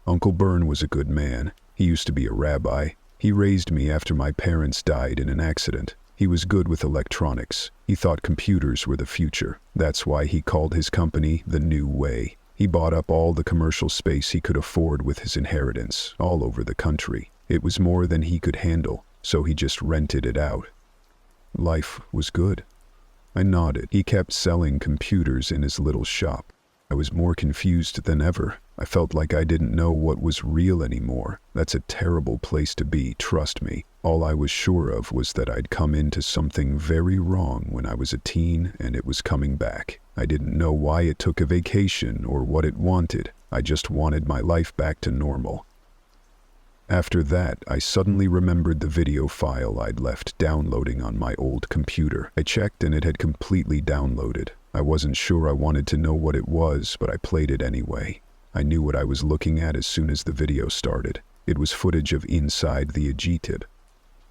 Speaker 1: Uncle Bern was a good man. He used to be a rabbi. He raised me after my parents died in an accident. He was good with electronics. He thought computers were the future. That's why he called his company The New Way. He bought up all the commercial space he could afford with his inheritance, all over the country. It was more than he could handle, so he just rented it out. Life was good. I nodded. He kept selling computers in his little shop. I was more confused than ever. I felt like I didn't know what was real anymore. That's a terrible place to be, trust me. All I was sure of was that I'd come into something very wrong when I was a teen and it was coming back. I didn't know why it took a vacation or what it wanted. I just wanted my life back to normal. After that, I suddenly remembered the video file I'd left downloading on my old computer. I checked and it had completely downloaded. I wasn't sure I wanted to know what it was, but I played it anyway. I knew what I was looking at as soon as the video started. It was footage of inside the Ajitib.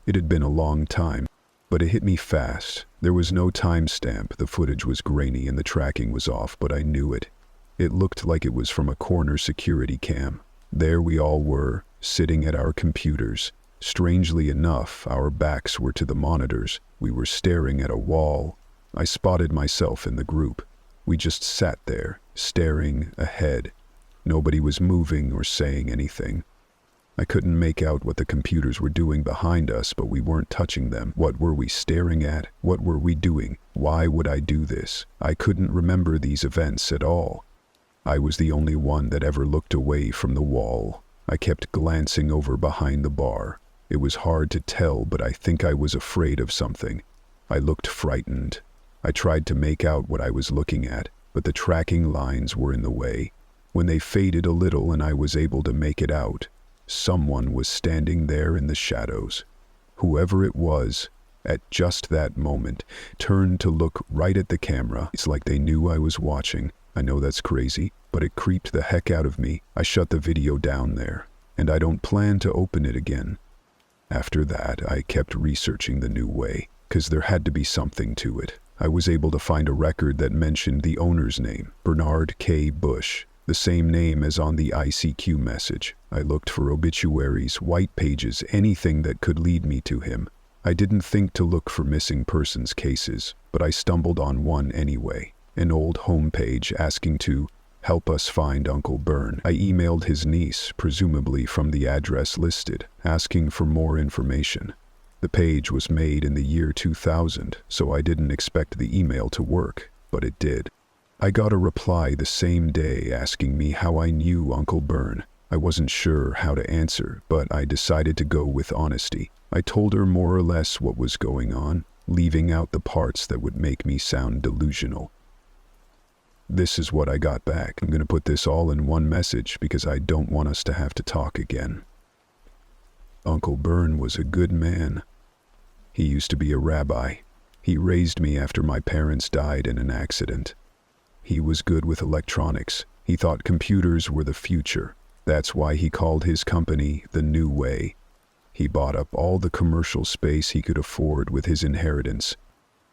Speaker 1: It had been a long time, but it hit me fast. There was no timestamp, the footage was grainy and the tracking was off, but I knew it. It looked like it was from a corner security cam. There we all were, sitting at our computers. Strangely enough, our backs were to the monitors. We were staring at a wall. I spotted myself in the group. We just sat there, staring ahead. Nobody was moving or saying anything. I couldn't make out what the computers were doing behind us, but we weren't touching them. What were we staring at? What were we doing? Why would I do this? I couldn't remember these events at all. I was the only one that ever looked away from the wall. I kept glancing over behind the bar. It was hard to tell, but I think I was afraid of something. I looked frightened. I tried to make out what I was looking at, but the tracking lines were in the way. When they faded a little and I was able to make it out, someone was standing there in the shadows. Whoever it was, at just that moment, turned to look right at the camera. It's like they knew I was watching. I know that's crazy, but it creeped the heck out of me. I shut the video down there, and I don't plan to open it again. After that, I kept researching The New Way, 'cause there had to be something to it. I was able to find a record that mentioned the owner's name, Bernard K. Bush, the same name as on the ICQ message. I looked for obituaries, white pages, anything that could lead me to him. I didn't think to look for missing persons cases, but I stumbled on one anyway. An old homepage asking to help us find Uncle Bern. I emailed his niece, presumably from the address listed, asking for more information. The page was made in the year 2000, so I didn't expect the email to work, but it did. I got a reply the same day asking me how I knew Uncle Bern. I wasn't sure how to answer, but I decided to go with honesty. I told her more or less what was going on, leaving out the parts that would make me sound delusional. This is what I got back. I'm going to put this all in one message because I don't want us to have to talk again. Uncle Bern was a good man. He used to be a rabbi. He raised me after my parents died in an accident. He was good with electronics. He thought computers were the future. That's why he called his company The New Way. He bought up all the commercial space he could afford with his inheritance.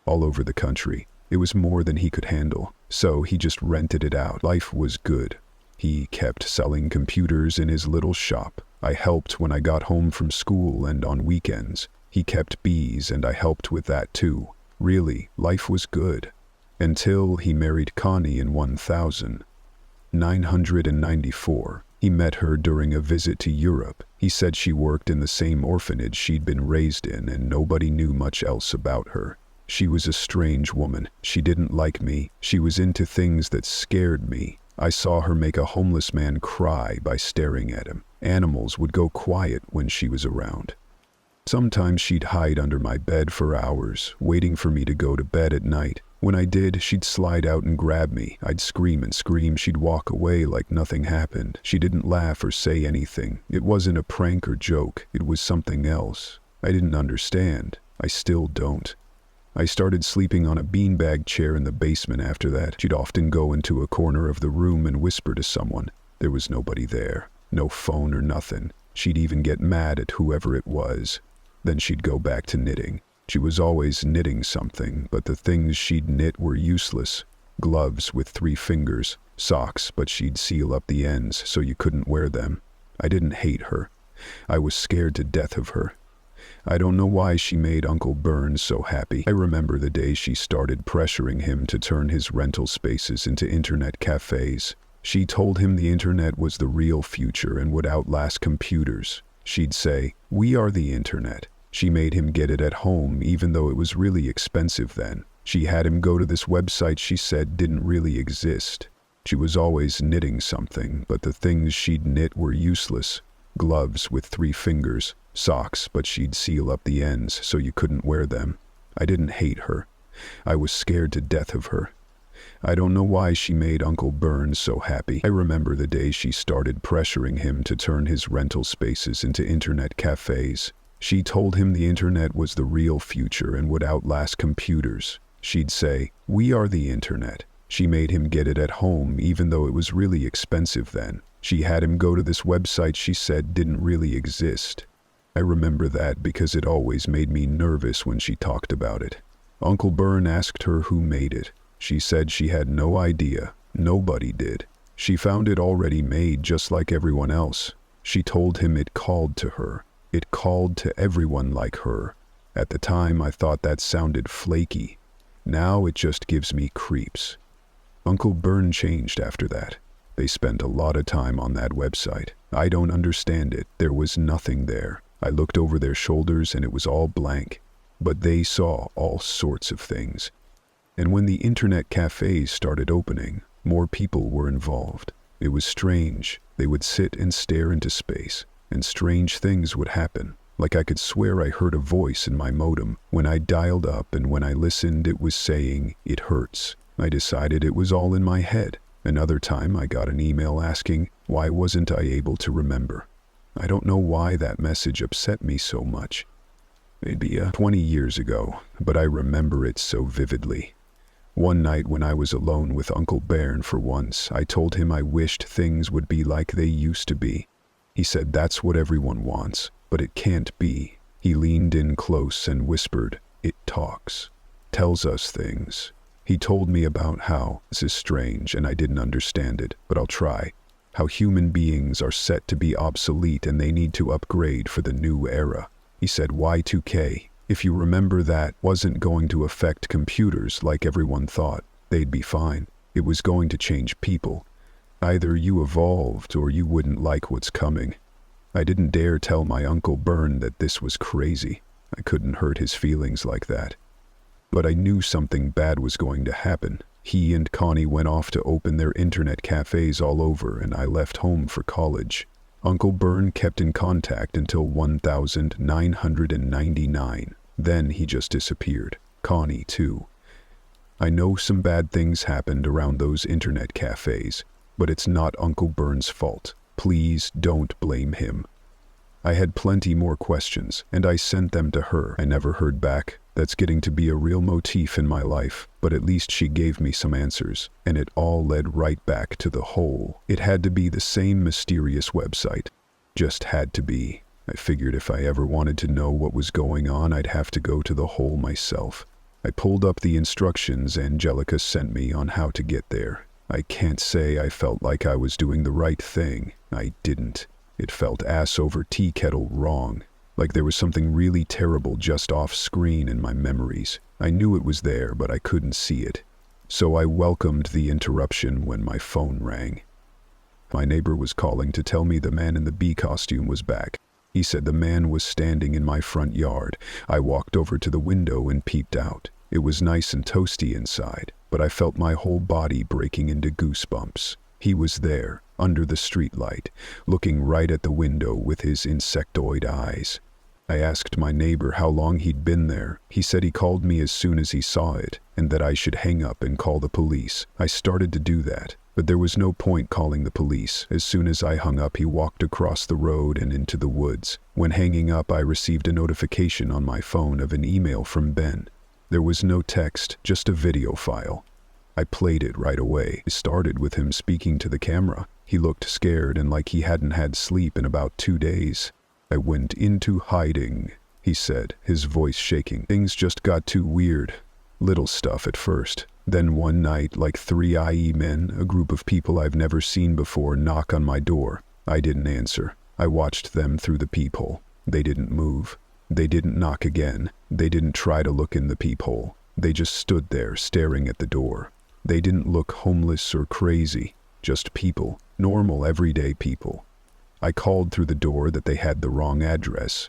Speaker 1: All over the country. It was more than he could handle, so he just rented it out. Life was good. He kept selling computers in his little shop. I helped when I got home from school and on weekends. He kept bees and I helped with that too. Really, life was good. Until he married Connie in 1994. He met her during a visit to Europe. He said she worked in the same orphanage she'd been raised in and nobody knew much else about her. She was a strange woman. She didn't like me. She was into things that scared me. I saw her make a homeless man cry by staring at him. Animals would go quiet when she was around. Sometimes she'd hide under my bed for hours, waiting for me to go to bed at night. When I did, she'd slide out and grab me. I'd scream and scream. She'd walk away like nothing happened. She didn't laugh or say anything. It wasn't a prank or joke. It was something else. I didn't understand. I still don't. I started sleeping on a beanbag chair in the basement after that. She'd often go into a corner of the room and whisper to someone. There was nobody there. No phone or nothing. She'd even get mad at whoever it was. Then she'd go back to knitting. She was always knitting something, but the things she'd knit were useless. Gloves with 3 fingers, socks, but she'd seal up the ends so you couldn't wear them. I didn't hate her. I was scared to death of her. I don't know why she made Uncle Burns so happy. I remember the day she started pressuring him to turn his rental spaces into internet cafes. She told him the internet was the real future and would outlast computers. She'd say, "We are the internet." She made him get it at home even though it was really expensive then. She had him go to this website she said didn't really exist. She was always knitting something, but the things she'd knit were useless. Gloves with 3 fingers, socks, but she'd seal up the ends so you couldn't wear them. I didn't hate her. I was scared to death of her. I don't know why she made Uncle Burns so happy. I remember the day she started pressuring him to turn his rental spaces into internet cafes. She told him the internet was the real future and would outlast computers. She'd say, "We are the internet." She made him get it at home even though it was really expensive then. She had him go to this website she said didn't really exist. I remember that because it always made me nervous when she talked about it. Uncle Bern asked her who made it. She said she had no idea. Nobody did. She found it already made just like everyone else. She told him it called to her. It called to everyone like her. At the time, I thought that sounded flaky. Now it just gives me creeps. Uncle Bern changed after that. They spent a lot of time on that website. I don't understand it. There was nothing there. I looked over their shoulders and it was all blank. But they saw all sorts of things. And when the internet cafes started opening, more people were involved. It was strange. They would sit and stare into space. And strange things would happen. Like I could swear I heard a voice in my modem. When I dialed up and when I listened it was saying, "It hurts." I decided it was all in my head. Another time I got an email asking, why wasn't I able to remember? I don't know why that message upset me so much. It'd be 20 years ago, but I remember it so vividly. One night when I was alone with Uncle Bern for once, I told him I wished things would be like they used to be. He said that's what everyone wants, but it can't be. He leaned in close and whispered, "It talks, tells us things." He told me about how, this is strange and I didn't understand it, but I'll try, how human beings are set to be obsolete and they need to upgrade for the new era. He said Y2K, if you remember, that wasn't going to affect computers like everyone thought. They'd be fine. It was going to change people. Either you evolved or you wouldn't like what's coming. I didn't dare tell my Uncle Bern that this was crazy. I couldn't hurt his feelings like that. But I knew something bad was going to happen. He and Connie went off to open their internet cafes all over and I left home for college. Uncle Bern kept in contact until 1999. Then he just disappeared. Connie too. I know some bad things happened around those internet cafes, but it's not Uncle Bern's fault. Please don't blame him. I had plenty more questions, and I sent them to her. I never heard back. That's getting to be a real motif in my life, but at least she gave me some answers, and it all led right back to the hole. It had to be the same mysterious website. Just had to be. I figured if I ever wanted to know what was going on, I'd have to go to the hole myself. I pulled up the instructions Angelica sent me on how to get there. I can't say I felt like I was doing the right thing. I didn't. It felt ass over tea kettle wrong. Like there was something really terrible just off screen in my memories. I knew it was there, but I couldn't see it. So I welcomed the interruption when my phone rang. My neighbor was calling to tell me the man in the bee costume was back. He said the man was standing in my front yard. I walked over to the window and peeped out. It was nice and toasty inside, but I felt my whole body breaking into goosebumps. He was there, under the streetlight, looking right at the window with his insectoid eyes. I asked my neighbor how long he'd been there. He said he called me as soon as he saw it, and that I should hang up and call the police. I started to do that, but there was no point calling the police. As soon as I hung up, he walked across the road and into the woods. When hanging up, I received a notification on my phone of an email from Ben. There was no text, just a video file. I played it right away. It started with him speaking to the camera. He looked scared and like he hadn't had sleep in about 2 days. I went into hiding, he said, his voice shaking. Things just got too weird. Little stuff at first. Then one night, like 3 IE men, a group of people I've never seen before, knock on my door. I didn't answer. I watched them through the peephole. They didn't move. They didn't knock again. They didn't try to look in the peephole. They just stood there, staring at the door. They didn't look homeless or crazy. Just people. Normal, everyday people. I called through the door that they had the wrong address.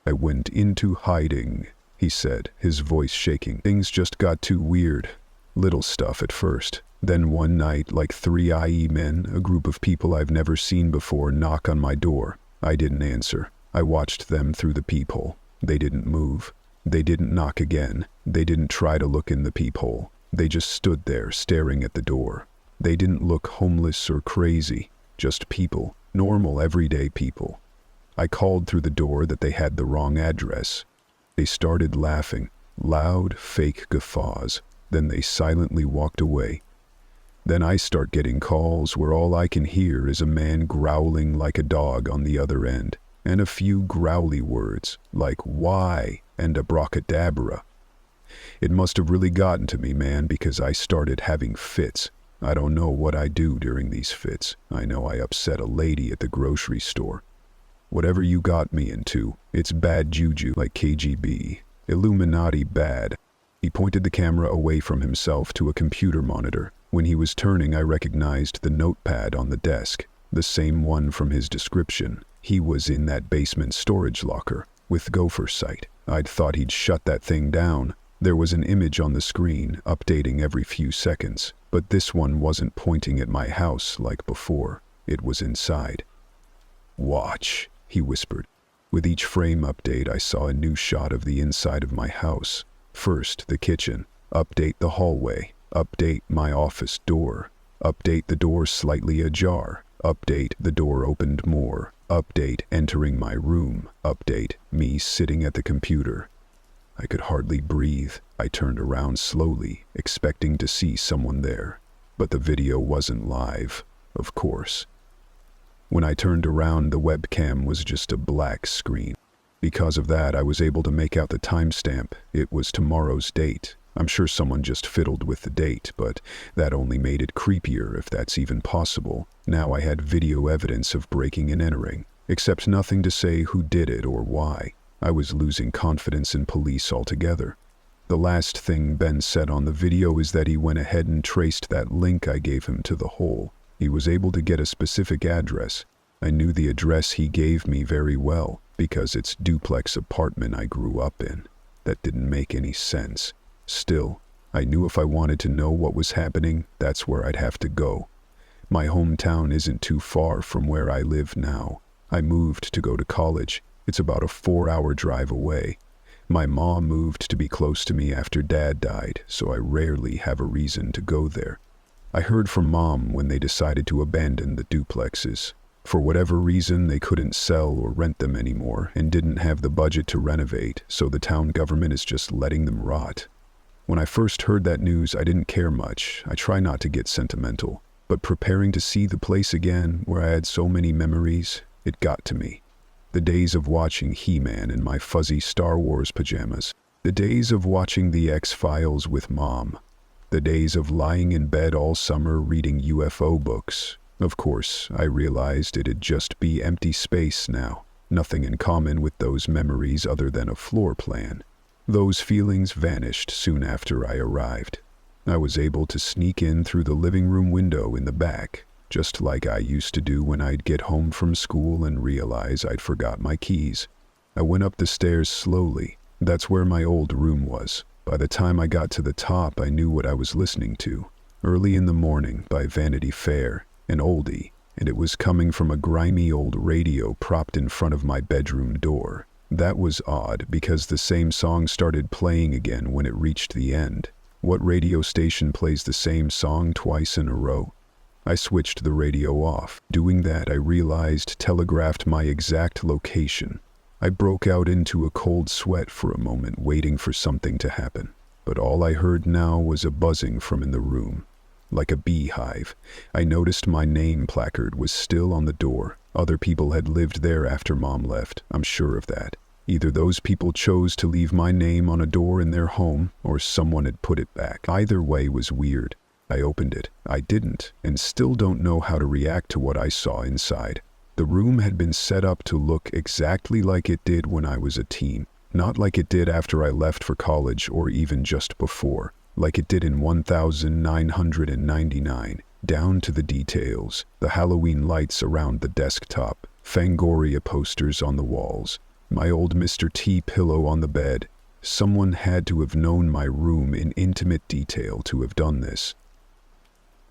Speaker 1: I went into hiding, he said, his voice shaking. Things just got too weird. Little stuff at first. Then one night, like 3 IE men, a group of people I've never seen before, knock on my door. I didn't answer. I watched them through the peephole. They didn't move. They didn't knock again. They didn't try to look in the peephole. They just stood there, staring at the door. They didn't look homeless or crazy. Just people. Normal, everyday people. I called through the door that they had the wrong address. They started laughing. Loud, fake guffaws. Then they silently walked away. Then I start getting calls where all I can hear is a man growling like a dog on the other end, and a few growly words, like why and abracadabra. It must have really gotten to me, man, because I started having fits. I don't know what I do during these fits. I know I upset a lady at the grocery store. Whatever you got me into, it's bad juju, like KGB. Illuminati bad. He pointed the camera away from himself to a computer monitor. When he was turning, I recognized the notepad on the desk, the same one from his description. He was in that basement storage locker, with gopher sight. I'd thought he'd shut that thing down. There was an image on the screen, updating every few seconds, but this one wasn't pointing at my house like before. It was inside. Watch, he whispered. With each frame update, I saw a new shot of the inside of my house. First, the kitchen. Update the hallway. Update my office door. Update the door slightly ajar. Update the door opened more. Update entering my room. Update me sitting at the computer. I could hardly breathe. I turned around slowly, expecting to see someone there. But the video wasn't live, of course. When I turned around, the webcam was just a black screen. Because of that, I was able to make out the timestamp. It was tomorrow's date. I'm sure someone just fiddled with the date, but that only made it creepier, if that's even possible. Now I had video evidence of breaking and entering, except nothing to say who did it or why. I was losing confidence in police altogether. The last thing Ben said on the video is that he went ahead and traced that link I gave him to the hole. He was able to get a specific address. I knew the address he gave me very well, because it's duplex apartment I grew up in. That didn't make any sense. Still, I knew if I wanted to know what was happening, that's where I'd have to go. My hometown isn't too far from where I live now. I moved to go to college. It's about a 4-hour drive away. My mom moved to be close to me after Dad died, so I rarely have a reason to go there. I heard from Mom when they decided to abandon the duplexes. For whatever reason, they couldn't sell or rent them anymore and didn't have the budget to renovate, so the town government is just letting them rot. When I first heard that news, I didn't care much. I try not to get sentimental, but preparing to see the place again, where I had so many memories, it got to me. The days of watching He-Man in my fuzzy Star Wars pajamas. The days of watching The X-Files with Mom. The days of lying in bed all summer reading UFO books. Of course, I realized it'd just be empty space now. Nothing in common with those memories other than a floor plan. Those feelings vanished soon after I arrived. I was able to sneak in through the living room window in the back, just like I used to do when I'd get home from school and realize I'd forgot my keys. I went up the stairs slowly. That's where my old room was. By the time I got to the top, I knew what I was listening to. Early in the Morning by Vanity Fair, an oldie, and it was coming from a grimy old radio propped in front of my bedroom door. That was odd because the same song started playing again when it reached the end. What radio station plays the same song twice in a row? I switched the radio off. Doing that, I realized telegraphed my exact location. I broke out into a cold sweat for a moment, waiting for something to happen. But all I heard now was a buzzing from in the room. Like a beehive. I noticed my name placard was still on the door. Other people had lived there after Mom left, I'm sure of that. Either those people chose to leave my name on a door in their home, or someone had put it back. Either way was weird. I opened it. I didn't, and still don't know how to react to what I saw inside. The room had been set up to look exactly like it did when I was a teen. Not like it did after I left for college or even just before. Like it did in 1999. Down to the details. The Halloween lights around the desktop. Fangoria posters on the walls. My old Mr. T pillow on the bed. Someone had to have known my room in intimate detail to have done this.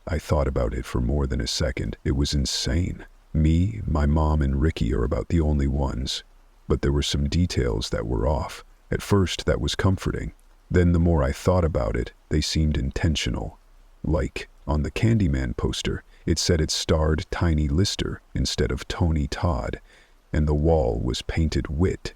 Speaker 1: I thought about it for more than a second. It was insane. Me, my mom, and Ricky are about the only ones. But there were some details that were off. At first, that was comforting. Then the more I thought about it, they seemed intentional. Like, on the Candyman poster, it said it starred Tiny Lister instead of Tony Todd, and the wall was painted wit.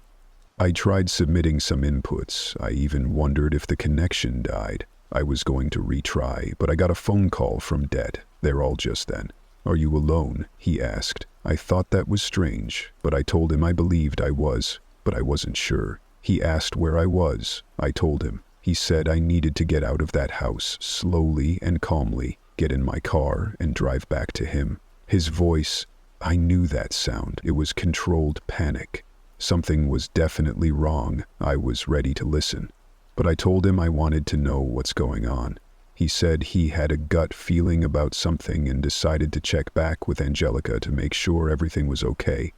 Speaker 1: I tried submitting some inputs. I even wondered if the connection died. I was going to retry, but I got a phone call from Dad. They're all just then. "Are you alone?" he asked. I thought that was strange, but I told him I believed I was, but I wasn't sure. He asked where I was. I told him. He said I needed to get out of that house, slowly and calmly, get in my car and drive back to him. His voice, I knew that sound. It was controlled panic. Something was definitely wrong. I was ready to listen. But I told him I wanted to know what's going on. He said he had a gut feeling about something and decided to check back with Angelica to make sure everything was okay.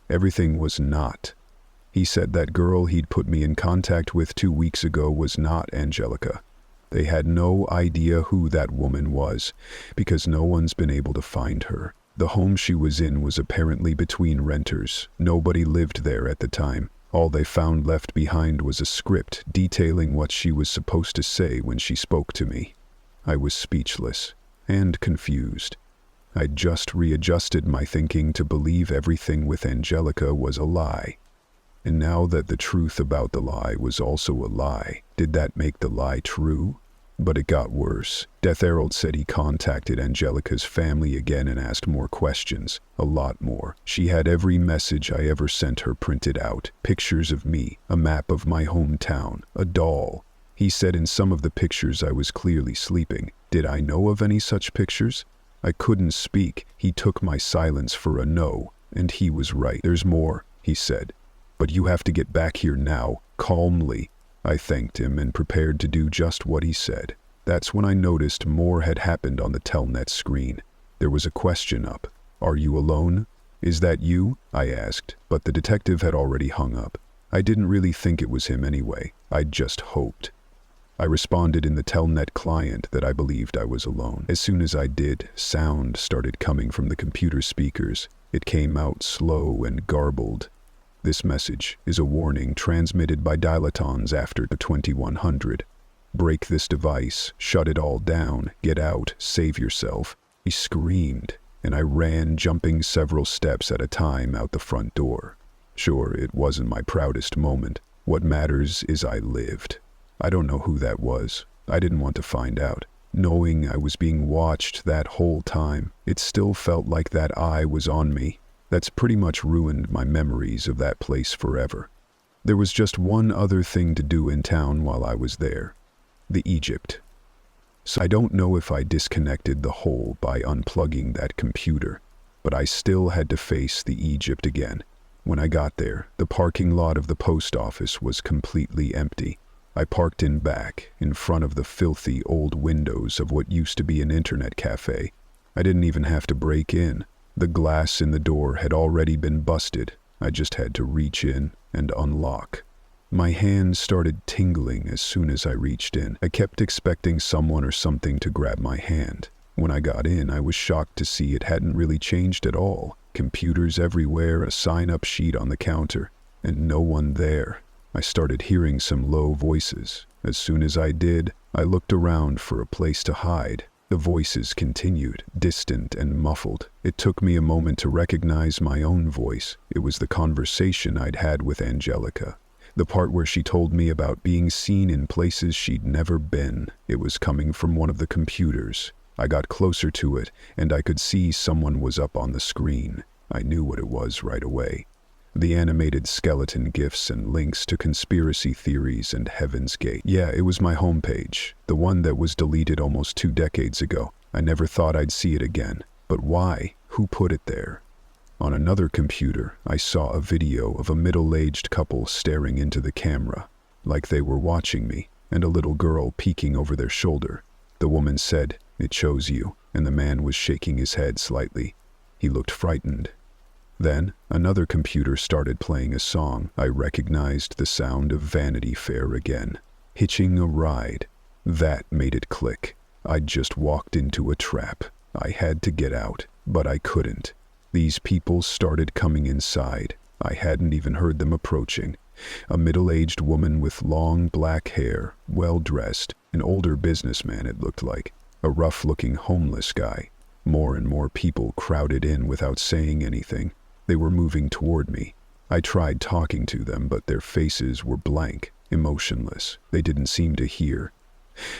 Speaker 1: Everything was not. He said that girl he'd put me in contact with 2 weeks ago was not Angelica. They had no idea who that woman was, because no one's been able to find her. The home she was in was apparently between renters. Nobody lived there at the time. All they found left behind was a script detailing what she was supposed to say when she spoke to me. I was speechless and confused. I'd just readjusted my thinking to believe everything with Angelica was a lie. And now that the truth about the lie was also a lie, did that make the lie true? But it got worse. Death Herald said he contacted Angelica's family again and asked more questions. A lot more. She had every message I ever sent her printed out. Pictures of me, a map of my hometown, a doll. He said in some of the pictures I was clearly sleeping. Did I know of any such pictures? I couldn't speak. He took my silence for a no, and he was right. "There's more," he said. "But you have to get back here now, calmly." I thanked him and prepared to do just what he said. That's when I noticed more had happened on the Telnet screen. There was a question up. "Are you alone?" "Is that you?" I asked, but the detective had already hung up. I didn't really think it was him anyway. I'd just hoped. I responded in the Telnet client that I believed I was alone. As soon as I did, sound started coming from the computer speakers. It came out slow and garbled. "This message is a warning transmitted by dilatons after the 2100. Break this device, shut it all down, get out, save yourself." He screamed, and I ran, jumping several steps at a time out the front door. Sure, it wasn't my proudest moment. What matters is I lived. I don't know who that was. I didn't want to find out. Knowing I was being watched that whole time, it still felt like that eye was on me. That's pretty much ruined my memories of that place forever. There was just one other thing to do in town while I was there. The Egypt. So I don't know if I disconnected the whole by unplugging that computer, but I still had to face the Egypt again. When I got there, the parking lot of the post office was completely empty. I parked in back, in front of the filthy old windows of what used to be an internet cafe. I didn't even have to break in. The glass in the door had already been busted. I just had to reach in and unlock. My hands started tingling as soon as I reached in. I kept expecting someone or something to grab my hand. When I got in, I was shocked to see it hadn't really changed at all. Computers everywhere, a sign-up sheet on the counter, and no one there. I started hearing some low voices. As soon as I did, I looked around for a place to hide. The voices continued, distant and muffled. It took me a moment to recognize my own voice. It was the conversation I'd had with Angelica. The part where she told me about being seen in places she'd never been. It was coming from one of the computers. I got closer to it, and I could see someone was up on the screen. I knew what it was right away. The animated skeleton gifs and links to conspiracy theories and Heaven's Gate. Yeah, it was my homepage, the one that was deleted almost 2 decades ago. I never thought I'd see it again. But why? Who put it there? On another computer, I saw a video of a middle-aged couple staring into the camera, like they were watching me, and a little girl peeking over their shoulder. The woman said, "It shows you," and the man was shaking his head slightly. He looked frightened. Then, another computer started playing a song. I recognized the sound of Vanity Fair again. Hitching a ride. That made it click. I'd just walked into a trap. I had to get out, but I couldn't. These people started coming inside. I hadn't even heard them approaching. A middle-aged woman with long black hair, well-dressed, an older businessman it looked like, a rough-looking homeless guy. More and more people crowded in without saying anything. They were moving toward me. I tried talking to them, but their faces were blank, emotionless. They didn't seem to hear.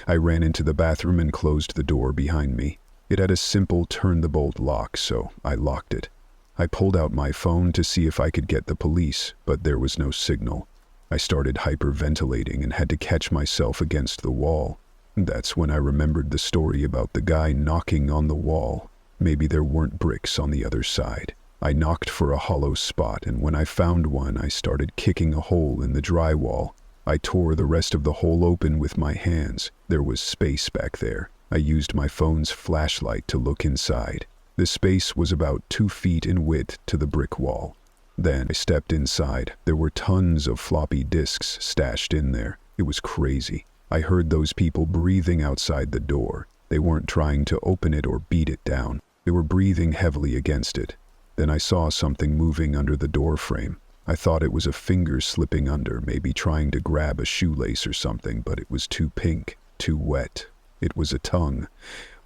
Speaker 1: I ran into the bathroom and closed the door behind me. It had a simple turn-the-bolt lock, so I locked it. I pulled out my phone to see if I could get the police, but there was no signal. I started hyperventilating and had to catch myself against the wall. That's when I remembered the story about the guy knocking on the wall. Maybe there weren't bricks on the other side. I knocked for a hollow spot, and when I found one, I started kicking a hole in the drywall. I tore the rest of the hole open with my hands. There was space back there. I used my phone's flashlight to look inside. The space was about 2 feet in width to the brick wall. Then I stepped inside. There were tons of floppy disks stashed in there. It was crazy. I heard those people breathing outside the door. They weren't trying to open it or beat it down. They were breathing heavily against it. Then I saw something moving under the door frame. I thought it was a finger slipping under, maybe trying to grab a shoelace or something, but it was too pink, too wet. It was a tongue.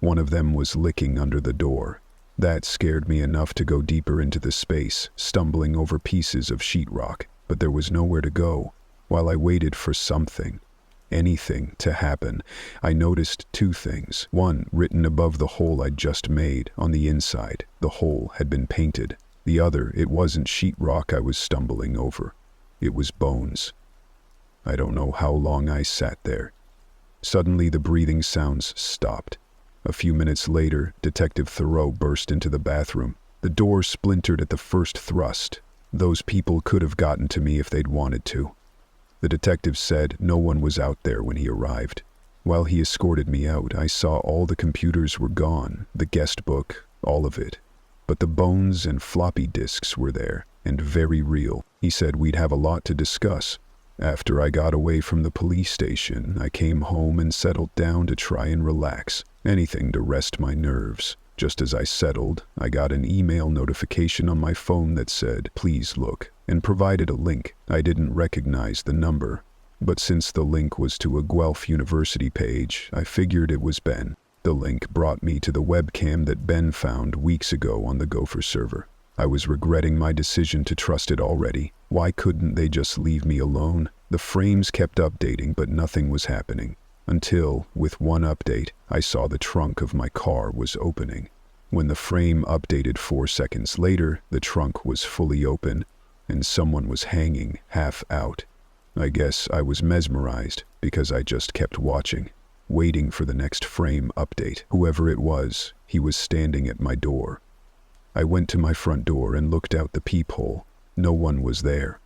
Speaker 1: One of them was licking under the door. That scared me enough to go deeper into the space, stumbling over pieces of sheetrock, but there was nowhere to go. While I waited for something, anything, to happen, I noticed 2 things. One, written above the hole I'd just made, on the inside. The hole had been painted. The other, it wasn't sheetrock I was stumbling over. It was bones. I don't know how long I sat there. Suddenly the breathing sounds stopped. A few minutes later, Detective Thoreau burst into the bathroom. The door splintered at the first thrust. Those people could have gotten to me if they'd wanted to. The detective said no one was out there when he arrived. While he escorted me out, I saw all the computers were gone, the guest book, all of it. But the bones and floppy disks were there, and very real. He said we'd have a lot to discuss. After I got away from the police station, I came home and settled down to try and relax. Anything to rest my nerves. Just as I settled, I got an email notification on my phone that said, "Please look," and provided a link. I didn't recognize the number, but since the link was to a Guelph University page, I figured it was Ben. The link brought me to the webcam that Ben found weeks ago on the Gopher server. I was regretting my decision to trust it already. Why couldn't they just leave me alone? The frames kept updating, but nothing was happening. Until, with one update, I saw the trunk of my car was opening. When the frame updated 4 seconds later, the trunk was fully open and someone was hanging half out. I guess I was mesmerized because I just kept watching, waiting for the next frame update. Whoever it was, he was standing at my door. I went to my front door and looked out the peephole. No one was there.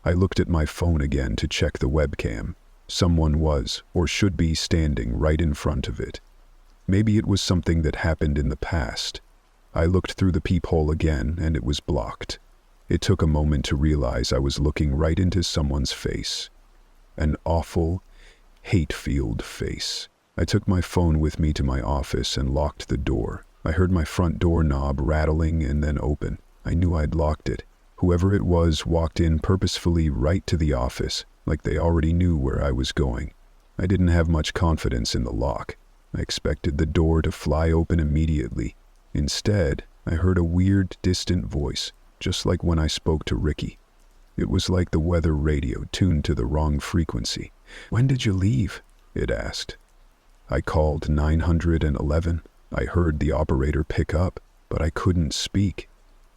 Speaker 1: I looked at my phone again to check the webcam. Someone was, or should be, standing right in front of it. Maybe it was something that happened in the past. I looked through the peephole again and it was blocked. It took a moment to realize I was looking right into someone's face. An awful, hate-filled face. I took my phone with me to my office and locked the door. I heard my front door knob rattling and then open. I knew I'd locked it. Whoever it was walked in purposefully right to the office, like they already knew where I was going. I didn't have much confidence in the lock. I expected the door to fly open immediately. Instead, I heard a weird, distant voice, just like when I spoke to Ricky. It was like the weather radio tuned to the wrong frequency. "When did you leave?" it asked. I called 911. I heard the operator pick up, but I couldn't speak.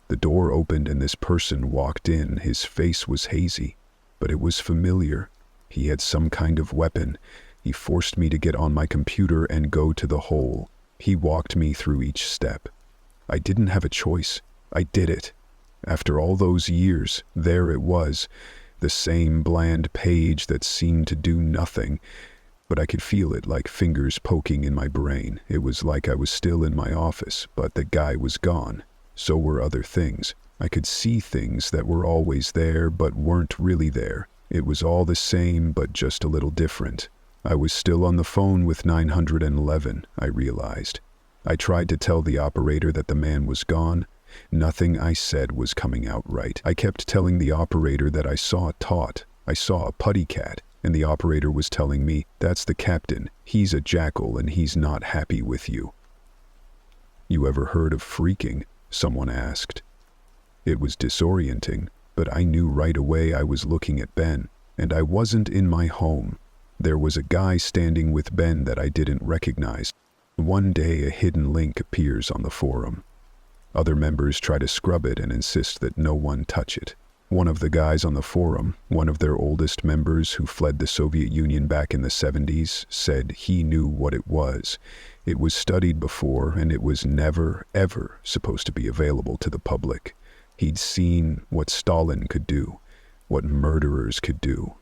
Speaker 1: The door opened and this person walked in. His face was hazy, but it was familiar. He had some kind of weapon. He forced me to get on my computer and go to the hole. He walked me through each step. I didn't have a choice. I did it. After all those years, there it was, the same bland page that seemed to do nothing, but I could feel it like fingers poking in my brain. It was like I was still in my office, but the guy was gone. So were other things. I could see things that were always there but weren't really there. It was all the same but just a little different. I was still on the phone with 911, I realized. I tried to tell the operator that the man was gone. Nothing I said was coming out right. I kept telling the operator that I saw Tot. I saw a putty cat, and the operator was telling me, "That's the captain. He's a jackal and he's not happy with you." "You ever heard of freaking?" someone asked. It was disorienting, but I knew right away I was looking at Ben, and I wasn't in my home. There was a guy standing with Ben that I didn't recognize. One day a hidden link appears on the forum. Other members try to scrub it and insist that no one touch it. One of the guys on the forum, one of their oldest members who fled the Soviet Union back in the 70s, said he knew what it was. It was studied before and it was never, ever supposed to be available to the public. He'd seen what Stalin could do, what murderers could do,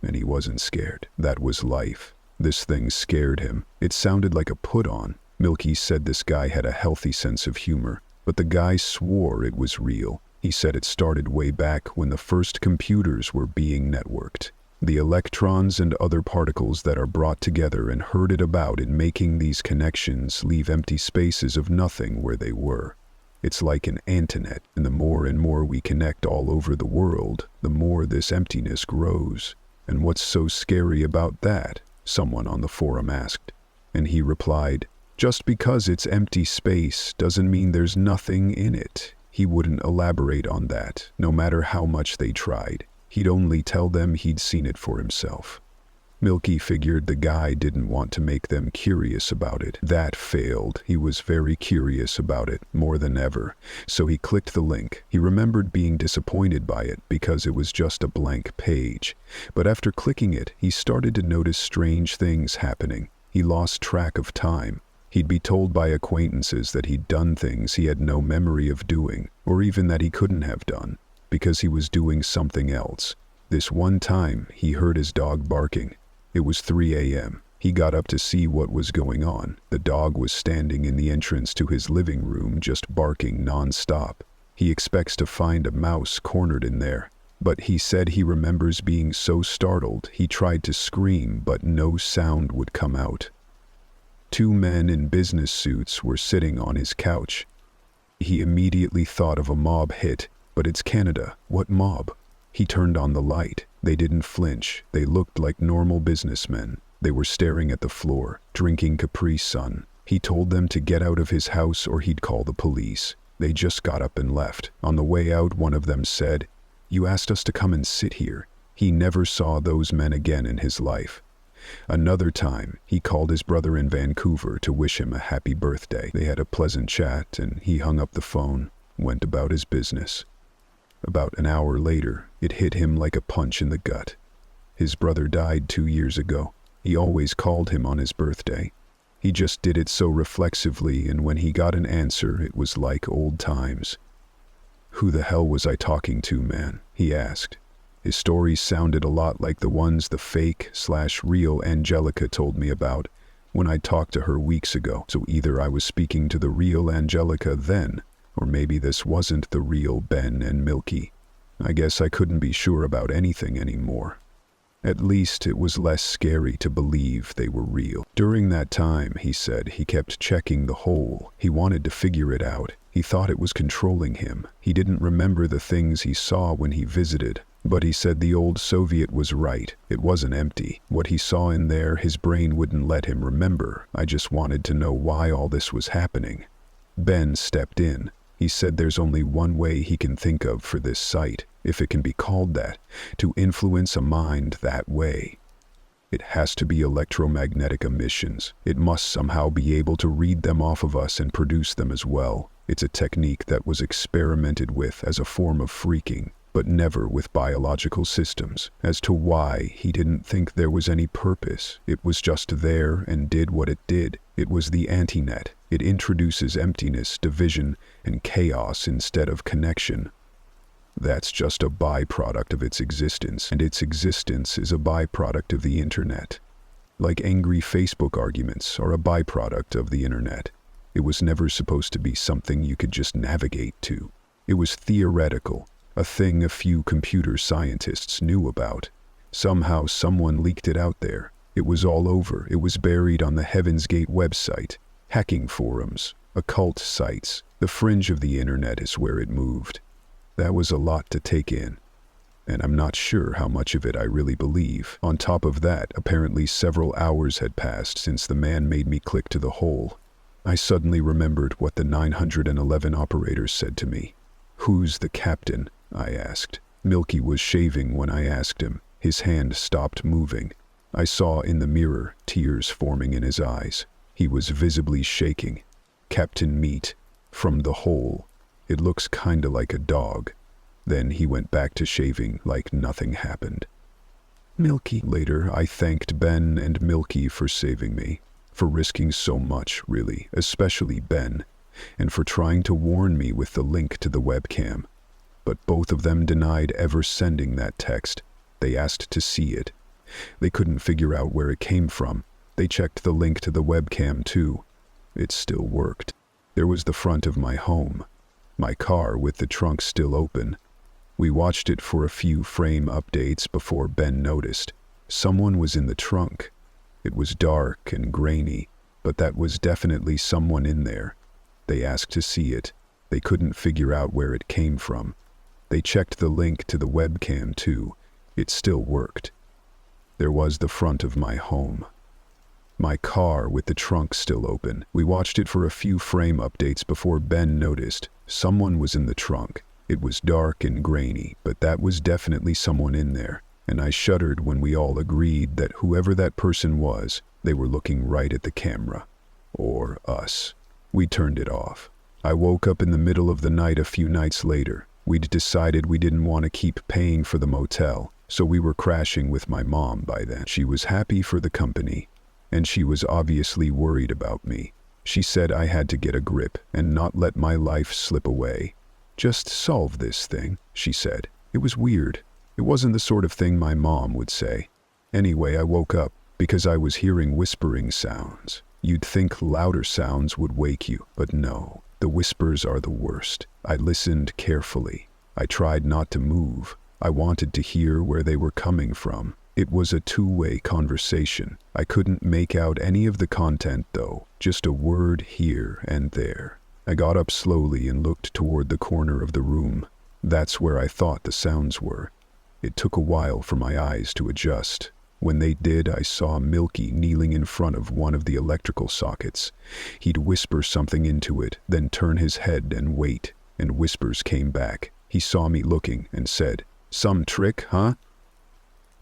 Speaker 1: and he wasn't scared. That was life. This thing scared him. It sounded like a put-on. Milky said this guy had a healthy sense of humor, but the guy swore it was real. He said it started way back when the first computers were being networked. The electrons and other particles that are brought together and herded about in making these connections leave empty spaces of nothing where they were. It's like an antinet, and the more we connect all over the world, the more this emptiness grows. "And what's so scary about that?" someone on the forum asked. And he replied, "Just because it's empty space doesn't mean there's nothing in it." He wouldn't elaborate on that, no matter how much they tried. He'd only tell them he'd seen it for himself. Milky figured the guy didn't want to make them curious about it. That failed. He was very curious about it, more than ever. So he clicked the link. He remembered being disappointed by it because it was just a blank page. But after clicking it, he started to notice strange things happening. He lost track of time. He'd be told by acquaintances that he'd done things he had no memory of doing, or even that he couldn't have done, because he was doing something else. This one time, he heard his dog barking. It was 3 a.m. He got up to see what was going on. The dog was standing in the entrance to his living room, just barking non-stop. He expects to find a mouse cornered in there, but he said he remembers being so startled he tried to scream, but no sound would come out. 2 men in business suits were sitting on his couch. He immediately thought of a mob hit, but it's Canada. What mob? He turned on the light. They didn't flinch. They looked like normal businessmen. They were staring at the floor, drinking Capri Sun. He told them to get out of his house or he'd call the police. They just got up and left. On the way out, one of them said, "You asked us to come and sit here." He never saw those men again in his life. Another time, he called his brother in Vancouver to wish him a happy birthday. They had a pleasant chat, and he hung up the phone, went about his business. About an hour later, it hit him like a punch in the gut. His brother died 2 years ago. He always called him on his birthday. He just did it so reflexively, and when he got an answer, it was like old times. "Who the hell was I talking to, man?" he asked. His stories sounded a lot like the ones the fake/real Angelica told me about when I talked to her weeks ago. So either I was speaking to the real Angelica then, or maybe this wasn't the real Ben and Milky. I guess I couldn't be sure about anything anymore. At least it was less scary to believe they were real. During that time, he said, he kept checking the hole. He wanted to figure it out. He thought it was controlling him. He didn't remember the things he saw when he visited. But he said the old Soviet was right. It wasn't empty. What he saw in there, his brain wouldn't let him remember. I just wanted to know why all this was happening. Ben stepped in. He said there's only one way he can think of for this site, if it can be called that, to influence a mind that way. It has to be electromagnetic emissions. It must somehow be able to read them off of us and produce them as well. It's a technique that was experimented with as a form of freaking, but never with biological systems. As to why, he didn't think there was any purpose. It was just there and did what it did. It was the antinet. It introduces emptiness, division, and chaos instead of connection. That's just a byproduct of its existence, and its existence is a byproduct of the internet. Like angry Facebook arguments are a byproduct of the internet. It was never supposed to be something you could just navigate to. It was theoretical, a thing a few computer scientists knew about. Somehow someone leaked it out there. It was all over. It was buried on the Heaven's Gate website, hacking forums, occult sites. The fringe of the internet is where it moved. That was a lot to take in, and I'm not sure how much of it I really believe. On top of that, apparently several hours had passed since the man made me click to the hole. I suddenly remembered what the 911 operator said to me. "Who's the captain?" I asked. Milky was shaving when I asked him. His hand stopped moving. I saw in the mirror tears forming in his eyes. He was visibly shaking. "Captain Meat, from the hole. It looks kinda like a dog." Then he went back to shaving like nothing happened. Milky. Later, I thanked Ben and Milky for saving me, for risking so much, really, especially Ben, and for trying to warn me with the link to the webcam. But both of them denied ever sending that text. They asked to see it. They couldn't figure out where it came from. They checked the link to the webcam too. It still worked. There was the front of my home. My car with the trunk still open. We watched it for a few frame updates before Ben noticed. Someone was in the trunk. It was dark and grainy, but that was definitely someone in there. They asked to see it. They couldn't figure out where it came from. They checked the link to the webcam too. It still worked. There was the front of my home. My car with the trunk still open. We watched it for a few frame updates before Ben noticed. Someone was in the trunk. It was dark and grainy, but that was definitely someone in there. And I shuddered when we all agreed that whoever that person was, they were looking right at the camera. Or us. We turned it off. I woke up in the middle of the night a few nights later. We'd decided we didn't want to keep paying for the motel, so we were crashing with my mom by then. She was happy for the company, and she was obviously worried about me. She said I had to get a grip and not let my life slip away. "Just solve this thing," she said. It was weird. It wasn't the sort of thing my mom would say. Anyway, I woke up because I was hearing whispering sounds. You'd think louder sounds would wake you, but no. The whispers are the worst. I listened carefully. I tried not to move. I wanted to hear where they were coming from. It was a two-way conversation. I couldn't make out any of the content though, just a word here and there. I got up slowly and looked toward the corner of the room. That's where I thought the sounds were. It took a while for my eyes to adjust. When they did, I saw Milky kneeling in front of one of the electrical sockets. He'd whisper something into it, then turn his head and wait, and whispers came back. He saw me looking and said, "Some trick, huh?"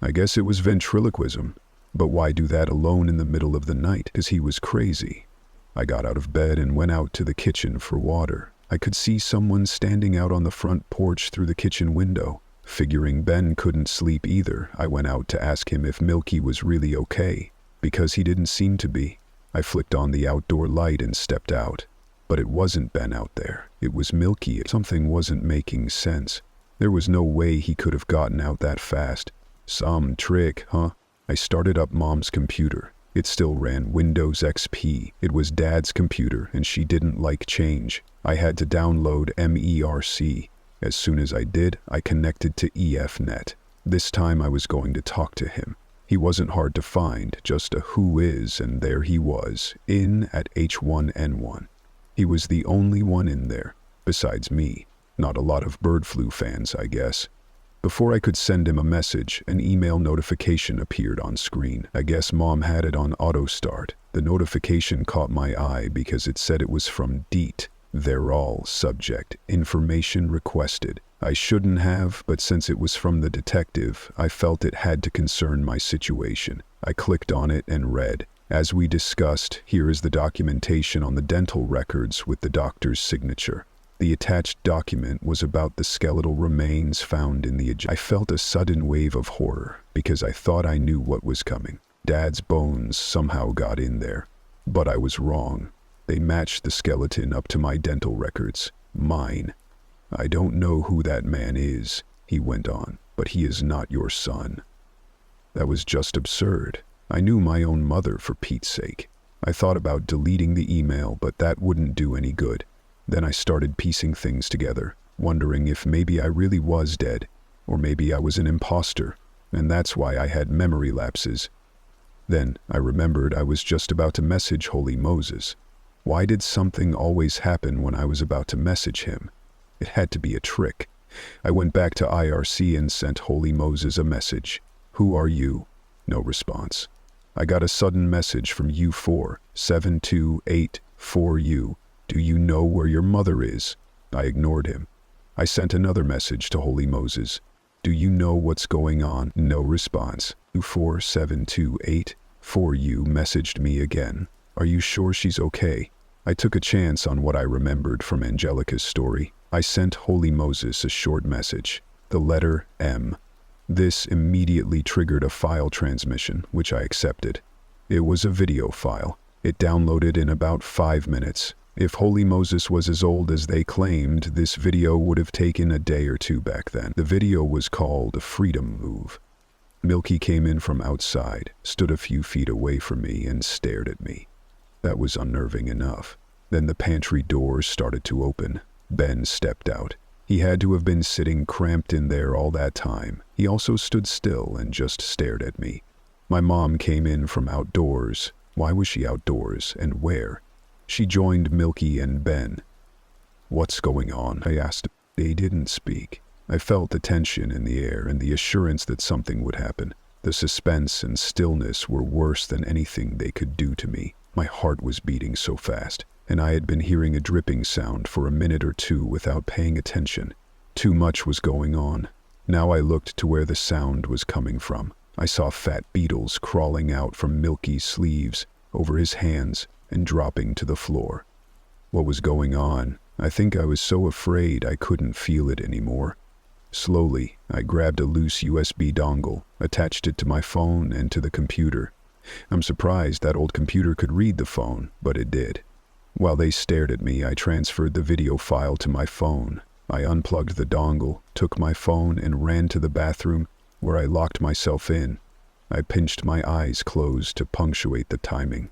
Speaker 1: I guess it was ventriloquism. But why do that alone in the middle of the night? 'Cause he was crazy. I got out of bed and went out to the kitchen for water. I could see someone standing out on the front porch through the kitchen window. Figuring Ben couldn't sleep either, I went out to ask him if Milky was really okay, because he didn't seem to be. I flicked on the outdoor light and stepped out. But it wasn't Ben out there. It was Milky. Something wasn't making sense. There was no way he could have gotten out that fast. Some trick, huh? I started up Mom's computer. It still ran Windows XP. It was Dad's computer, and she didn't like change. I had to download MERC. As soon as I did, I connected to EFNet. This time I was going to talk to him. He wasn't hard to find, just a who is, and there he was, in at H1N1. He was the only one in there, besides me. Not a lot of bird flu fans, I guess. Before I could send him a message, an email notification appeared on screen. I guess Mom had it on auto start. The notification caught my eye because it said it was from DEET. They're all subject. Information requested. I shouldn't have, but since it was from the detective, I felt it had to concern my situation. I clicked on it and read. As we discussed, here is the documentation on the dental records with the doctor's signature. The attached document was about the skeletal remains found in the I felt a sudden wave of horror because I thought I knew what was coming. Dad's bones somehow got in there. But I was wrong. They matched the skeleton up to my dental records. Mine. I don't know who that man is, he went on, but he is not your son. That was just absurd. I knew my own mother, for Pete's sake. I thought about deleting the email, but that wouldn't do any good. Then I started piecing things together, wondering if maybe I really was dead, or maybe I was an imposter, and that's why I had memory lapses. Then I remembered I was just about to message Holy Moses. Why did something always happen when I was about to message him? It had to be a trick. I went back to IRC and sent Holy Moses a message. Who are you? No response. I got a sudden message from U4, 7284U. Do you know where your mother is? I ignored him. I sent another message to Holy Moses. Do you know what's going on? No response. U47284U messaged me again. Are you sure she's okay? I took a chance on what I remembered from Angelica's story. I sent Holy Moses a short message. The letter M. This immediately triggered a file transmission, which I accepted. It was a video file. It downloaded in about 5 minutes. If Holy Moses was as old as they claimed, this video would have taken a day or two back then. The video was called a freedom move. Milky came in from outside, stood a few feet away from me, and stared at me. That was unnerving enough. Then the pantry doors started to open. Ben stepped out. He had to have been sitting cramped in there all that time. He also stood still and just stared at me. My mom came in from outdoors. Why was she outdoors, and where? She joined Milky and Ben. What's going on? I asked. They didn't speak. I felt the tension in the air and the assurance that something would happen. The suspense and stillness were worse than anything they could do to me. My heart was beating so fast, and I had been hearing a dripping sound for a minute or two without paying attention. Too much was going on. Now I looked to where the sound was coming from. I saw fat beetles crawling out from Milky's sleeves, over his hands, and dropping to the floor. What was going on? I think I was so afraid I couldn't feel it anymore. Slowly, I grabbed a loose USB dongle, attached it to my phone and to the computer. I'm surprised that old computer could read the phone, but it did. While they stared at me, I transferred the video file to my phone. I unplugged the dongle, took my phone, and ran to the bathroom, where I locked myself in. I pinched my eyes closed to punctuate the timing.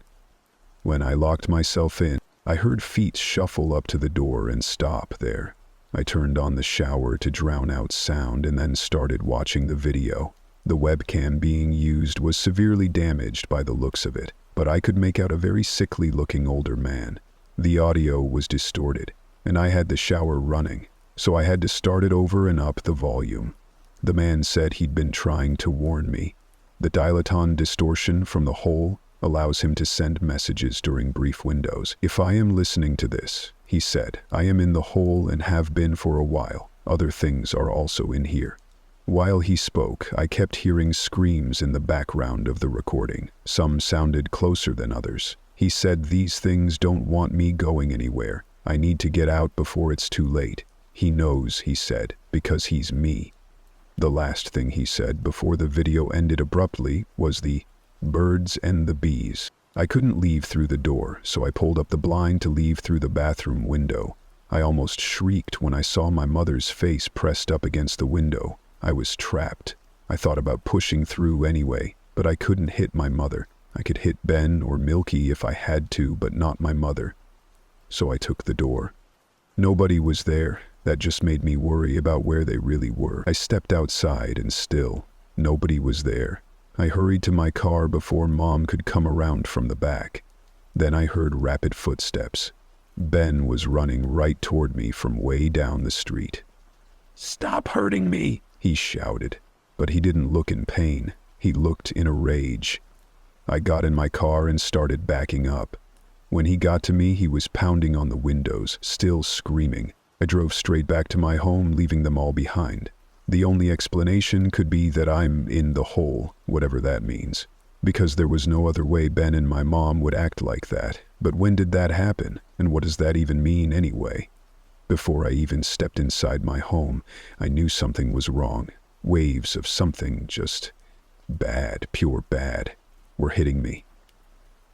Speaker 1: When I locked myself in, I heard feet shuffle up to the door and stop there. I turned on the shower to drown out sound and then started watching the video. The webcam being used was severely damaged by the looks of it, but I could make out a very sickly-looking older man. The audio was distorted, and I had the shower running, so I had to start it over and up the volume. The man said he'd been trying to warn me. The dilaton distortion from the hole allows him to send messages during brief windows. If I am listening to this, he said, I am in the hole and have been for a while. Other things are also in here. While he spoke, I kept hearing screams in the background of the recording. Some sounded closer than others. He said, "These things don't want me going anywhere. I need to get out before it's too late." He knows, he said, because he's me. The last thing he said before the video ended abruptly was the birds and the bees. I couldn't leave through the door, so I pulled up the blind to leave through the bathroom window. I almost shrieked when I saw my mother's face pressed up against the window. I was trapped. I thought about pushing through anyway, but I couldn't hit my mother. I could hit Ben or Milky if I had to, but not my mother. So I took the door. Nobody was there. That just made me worry about where they really were. I stepped outside and still, nobody was there. I hurried to my car before Mom could come around from the back. Then I heard rapid footsteps. Ben was running right toward me from way down the street. "Stop hurting me!" he shouted. But he didn't look in pain. He looked in a rage. I got in my car and started backing up. When he got to me, he was pounding on the windows, still screaming. I drove straight back to my home, leaving them all behind. The only explanation could be that I'm in the hole, whatever that means. Because there was no other way Ben and my mom would act like that. But when did that happen? And what does that even mean anyway? Before I even stepped inside my home, I knew something was wrong. Waves of something just bad, pure bad, were hitting me.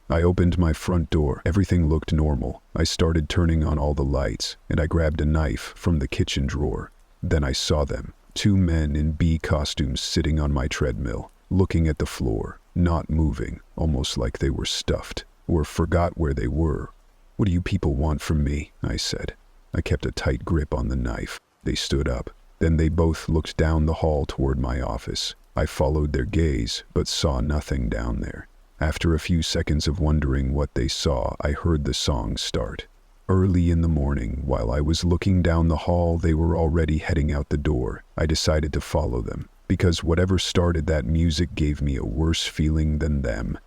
Speaker 1: I opened my front door. Everything looked normal. I started turning on all the lights, and I grabbed a knife from the kitchen drawer. Then I saw them, 2 men in bee costumes sitting on my treadmill, looking at the floor, not moving, almost like they were stuffed, or forgot where they were. "What do you people want from me?" I said. I kept a tight grip on the knife. They stood up. Then they both looked down the hall toward my office. I followed their gaze, but saw nothing down there. After a few seconds of wondering what they saw, I heard the song start. Early in the morning, while I was looking down the hall, they were already heading out the door. I decided to follow them, because whatever started that music gave me a worse feeling than them.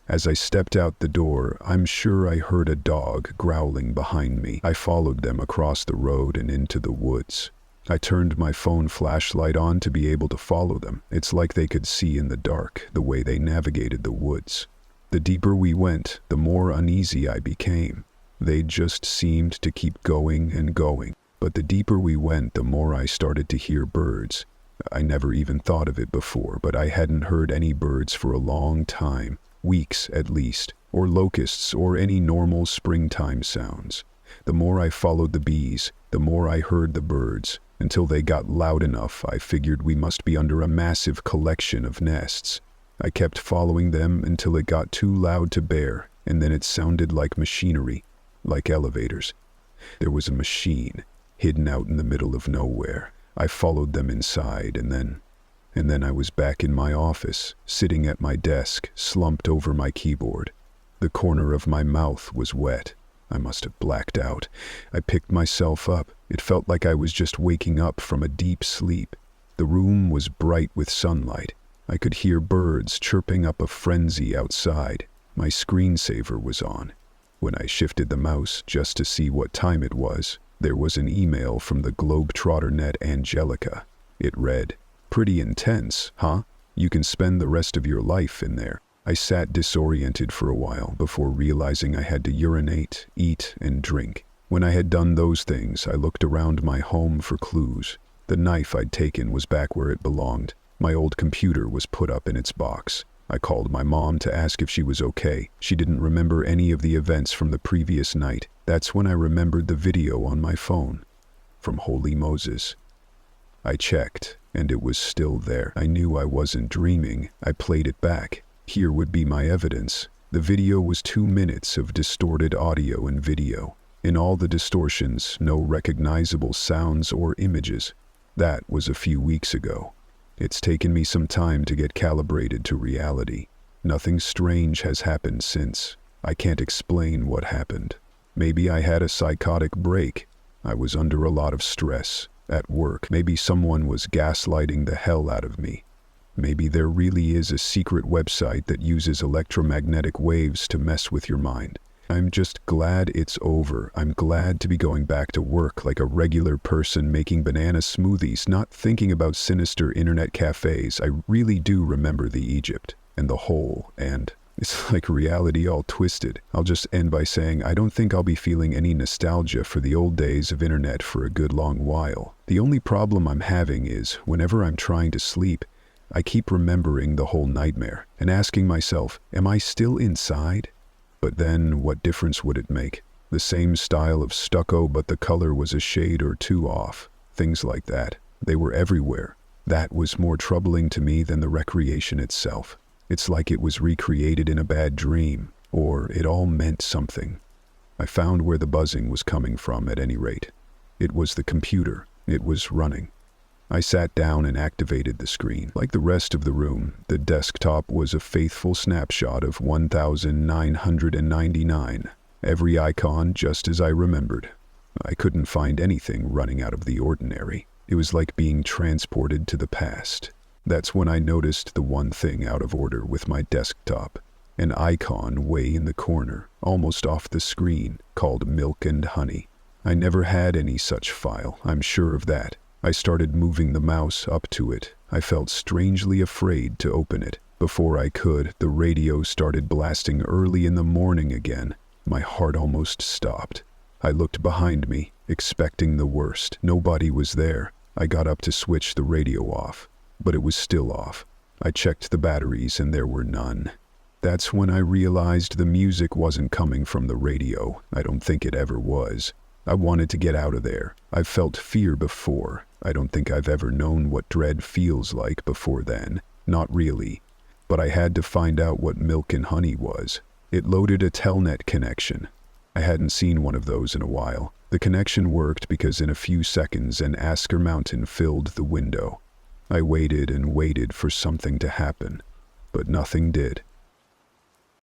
Speaker 1: As I stepped out the door, I'm sure I heard a dog growling behind me. I followed them across the road and into the woods. I turned my phone flashlight on to be able to follow them. It's like they could see in the dark, the way they navigated the woods. The deeper we went, the more uneasy I became. They just seemed to keep going and going. But the deeper we went, the more I started to hear birds. I never even thought of it before, but I hadn't heard any birds for a long time, weeks at least, or locusts or any normal springtime sounds. The more I followed the bees, the more I heard the birds. Until they got loud enough, I figured we must be under a massive collection of nests. I kept following them until it got too loud to bear, and then it sounded like machinery, like elevators. There was a machine, hidden out in the middle of nowhere. I followed them inside, and then I was back in my office, sitting at my desk, slumped over my keyboard. The corner of my mouth was wet. I must have blacked out. I picked myself up. It felt like I was just waking up from a deep sleep. The room was bright with sunlight. I could hear birds chirping up a frenzy outside. My screensaver was on. When I shifted the mouse just to see what time it was, there was an email from the Globetrotter Angelica. It read, "Pretty intense, huh? You can spend the rest of your life in there." I sat disoriented for a while before realizing I had to urinate, eat, and drink. When I had done those things, I looked around my home for clues. The knife I'd taken was back where it belonged. My old computer was put up in its box. I called my mom to ask if she was okay. She didn't remember any of the events from the previous night. That's when I remembered the video on my phone. From Holy Moses. I checked, and it was still there. I knew I wasn't dreaming. I played it back. Here would be my evidence. The video was 2 minutes of distorted audio and video. In all the distortions, no recognizable sounds or images. That was a few weeks ago. It's taken me some time to get calibrated to reality. Nothing strange has happened since. I can't explain what happened. Maybe I had a psychotic break. I was under a lot of stress. At work, maybe someone was gaslighting the hell out of me. Maybe there really is a secret website that uses electromagnetic waves to mess with your mind. I'm just glad it's over. I'm glad to be going back to work like a regular person making banana smoothies, not thinking about sinister internet cafes. I really do remember the Egypt and the hole, and it's like reality all twisted. I'll just end by saying I don't think I'll be feeling any nostalgia for the old days of internet for a good long while. The only problem I'm having is whenever I'm trying to sleep, I keep remembering the whole nightmare and asking myself, am I still inside? But then what difference would it make? The same style of stucco, but the color was a shade or two off. Things like that. They were everywhere. That was more troubling to me than the recreation itself. It's like it was recreated in a bad dream, or it all meant something. I found where the buzzing was coming from at any rate. It was the computer. It was running. I sat down and activated the screen. Like the rest of the room, the desktop was a faithful snapshot of 1999. Every icon just as I remembered. I couldn't find anything running out of the ordinary. It was like being transported to the past. That's when I noticed the one thing out of order with my desktop. An icon way in the corner, almost off the screen, called Milk and Honey. I never had any such file, I'm sure of that. I started moving the mouse up to it. I felt strangely afraid to open it. Before I could, the radio started blasting early in the morning again. My heart almost stopped. I looked behind me, expecting the worst. Nobody was there. I got up to switch the radio off, but it was still off. I checked the batteries and there were none. That's when I realized the music wasn't coming from the radio. I don't think it ever was. I wanted to get out of there. I've felt fear before. I don't think I've ever known what dread feels like before then. Not really. But I had to find out what Milk and Honey was. It loaded a telnet connection. I hadn't seen one of those in a while. The connection worked because in a few seconds an Asker mountain filled the window. I waited and waited for something to happen, but nothing did.